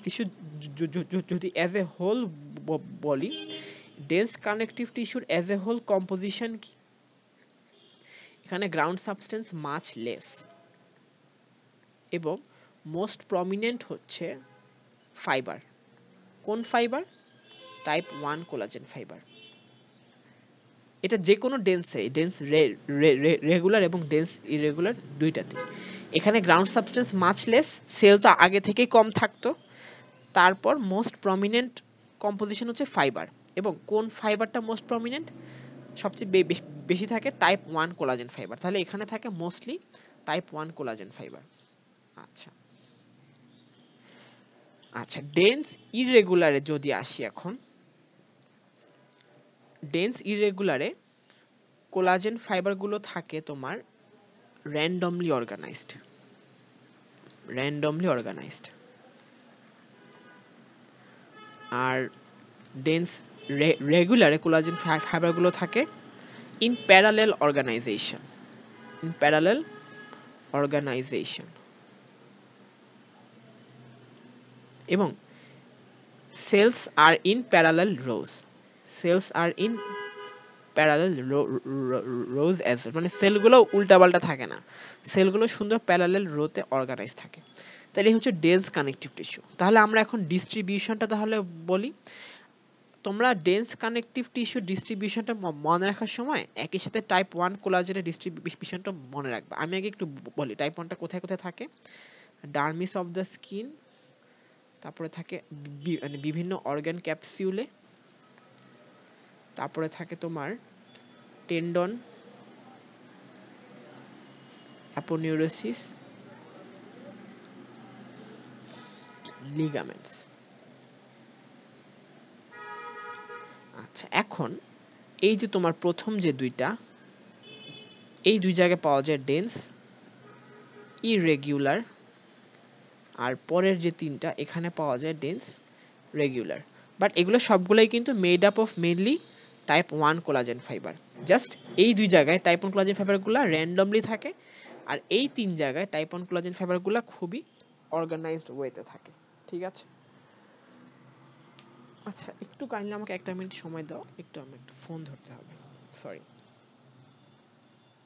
টিস্যু যদি অ্যাজ এ হোল বলি, ডেন্স কানেকটিভ টিস্যুর অ্যাজ এ হোল কম্পোজিশন কি, এখানে গ্রাউন্ড সাবস্টেন্স মাচ লেস, এবং মোস্ট প্রমিনেন্ট হচ্ছে ফাইবার। কোন ফাইবার? Type 1 collagen fibre. এটা যে কোনো ডেন্সে, ডেন্স রেগুলার এবং ডেন্স ইরেগুলার দুইটাতে। এখানে ground substance much less, cell তো আগে থেকেই কম থাকতো, তারপর মোস্ট প্রমিনেন্ট কম্পোজিশন হচ্ছে ফাইবার। এবং কোন ফাইবারটা মোস্ট প্রমিনেন্ট, সবচেয়ে বেশি থাকে টাইপ 1 কোলাজেন ফাইবার। তাহলে এখানে থাকে মোস্টলি টাইপ 1 কোলাজেন ফাইবার। আচ্ছা আচ্ছা, ডেন্স ইররেগুলারে যদি আসি, এখন ডেন্স ইররেগুলারে কোলাজেন ফাইবারগুলো থাকে তোমার র্যান্ডমলি অর্গানাইজড, আর ডেন্স রেগুলারে কোলাজেন ফাইবারগুলো থাকে ইন প্যারালেল অর্গানাইজেশন, এবং cells are in parallel rows as well, মানে সেলগুলো উল্টাপাল্টা থাকে না, সেলগুলো সুন্দর প্যারালাল রোতে অর্গানাইজ থাকে। তাহলে এই হচ্ছে ডেন্স কানেকটিভ টিস্যু। তাহলে আমরা এখন ডিস্ট্রিবিউশনটা তাহলে বলি। তোমরা ডেন্স কানেকটিভ টিস্যু ডিস্ট্রিবিউশনটা মনে রাখার সময় একই সাথে টাইপ 1 কোলাজেনের ডিস্ট্রিবিউশনটা মনে রাখবা। আমি আগে একটু বলি টাইপ 1টা কোথায় কোথায় থাকে। ডার্মিস অফ দ্য স্কিন, তারপরে থাকে মানে বিভিন্ন অর্গান ক্যাপসিউলে, তারপরে থাকে তোমার টেন্ডন, অ্যাপোনিউরোসিস, লিগামেন্টস। আচ্ছা, এখন এই যে তোমার প্রথম যে দুইটা, এই দুই জায়গায় পাওয়া যায় ডেন্স ইররেগুলার, আর পরের যে তিনটা এখানে পাওয়া যায় ডেন্স রেগুলার। বাট এগুলো সবগুলাই কিন্তু made up of mainly type 1 collagen fibre. Just এই দুই জায়গায় টাইপ 1 কোলাজেন ফাইবারগুলো র্যান্ডমলি থাকে, আর এই তিন জায়গায় টাইপ 1 কোলাজেন ফাইবারগুলো খুবই অর্গানাইজড ওয়েতে থাকে। ঠিক আছে, আচ্ছা একটু কাইন্ডলি আমাকে একটা মিনিট সময় দাও, একটু আমার একটু ফোন ধরতে হবে, সরি।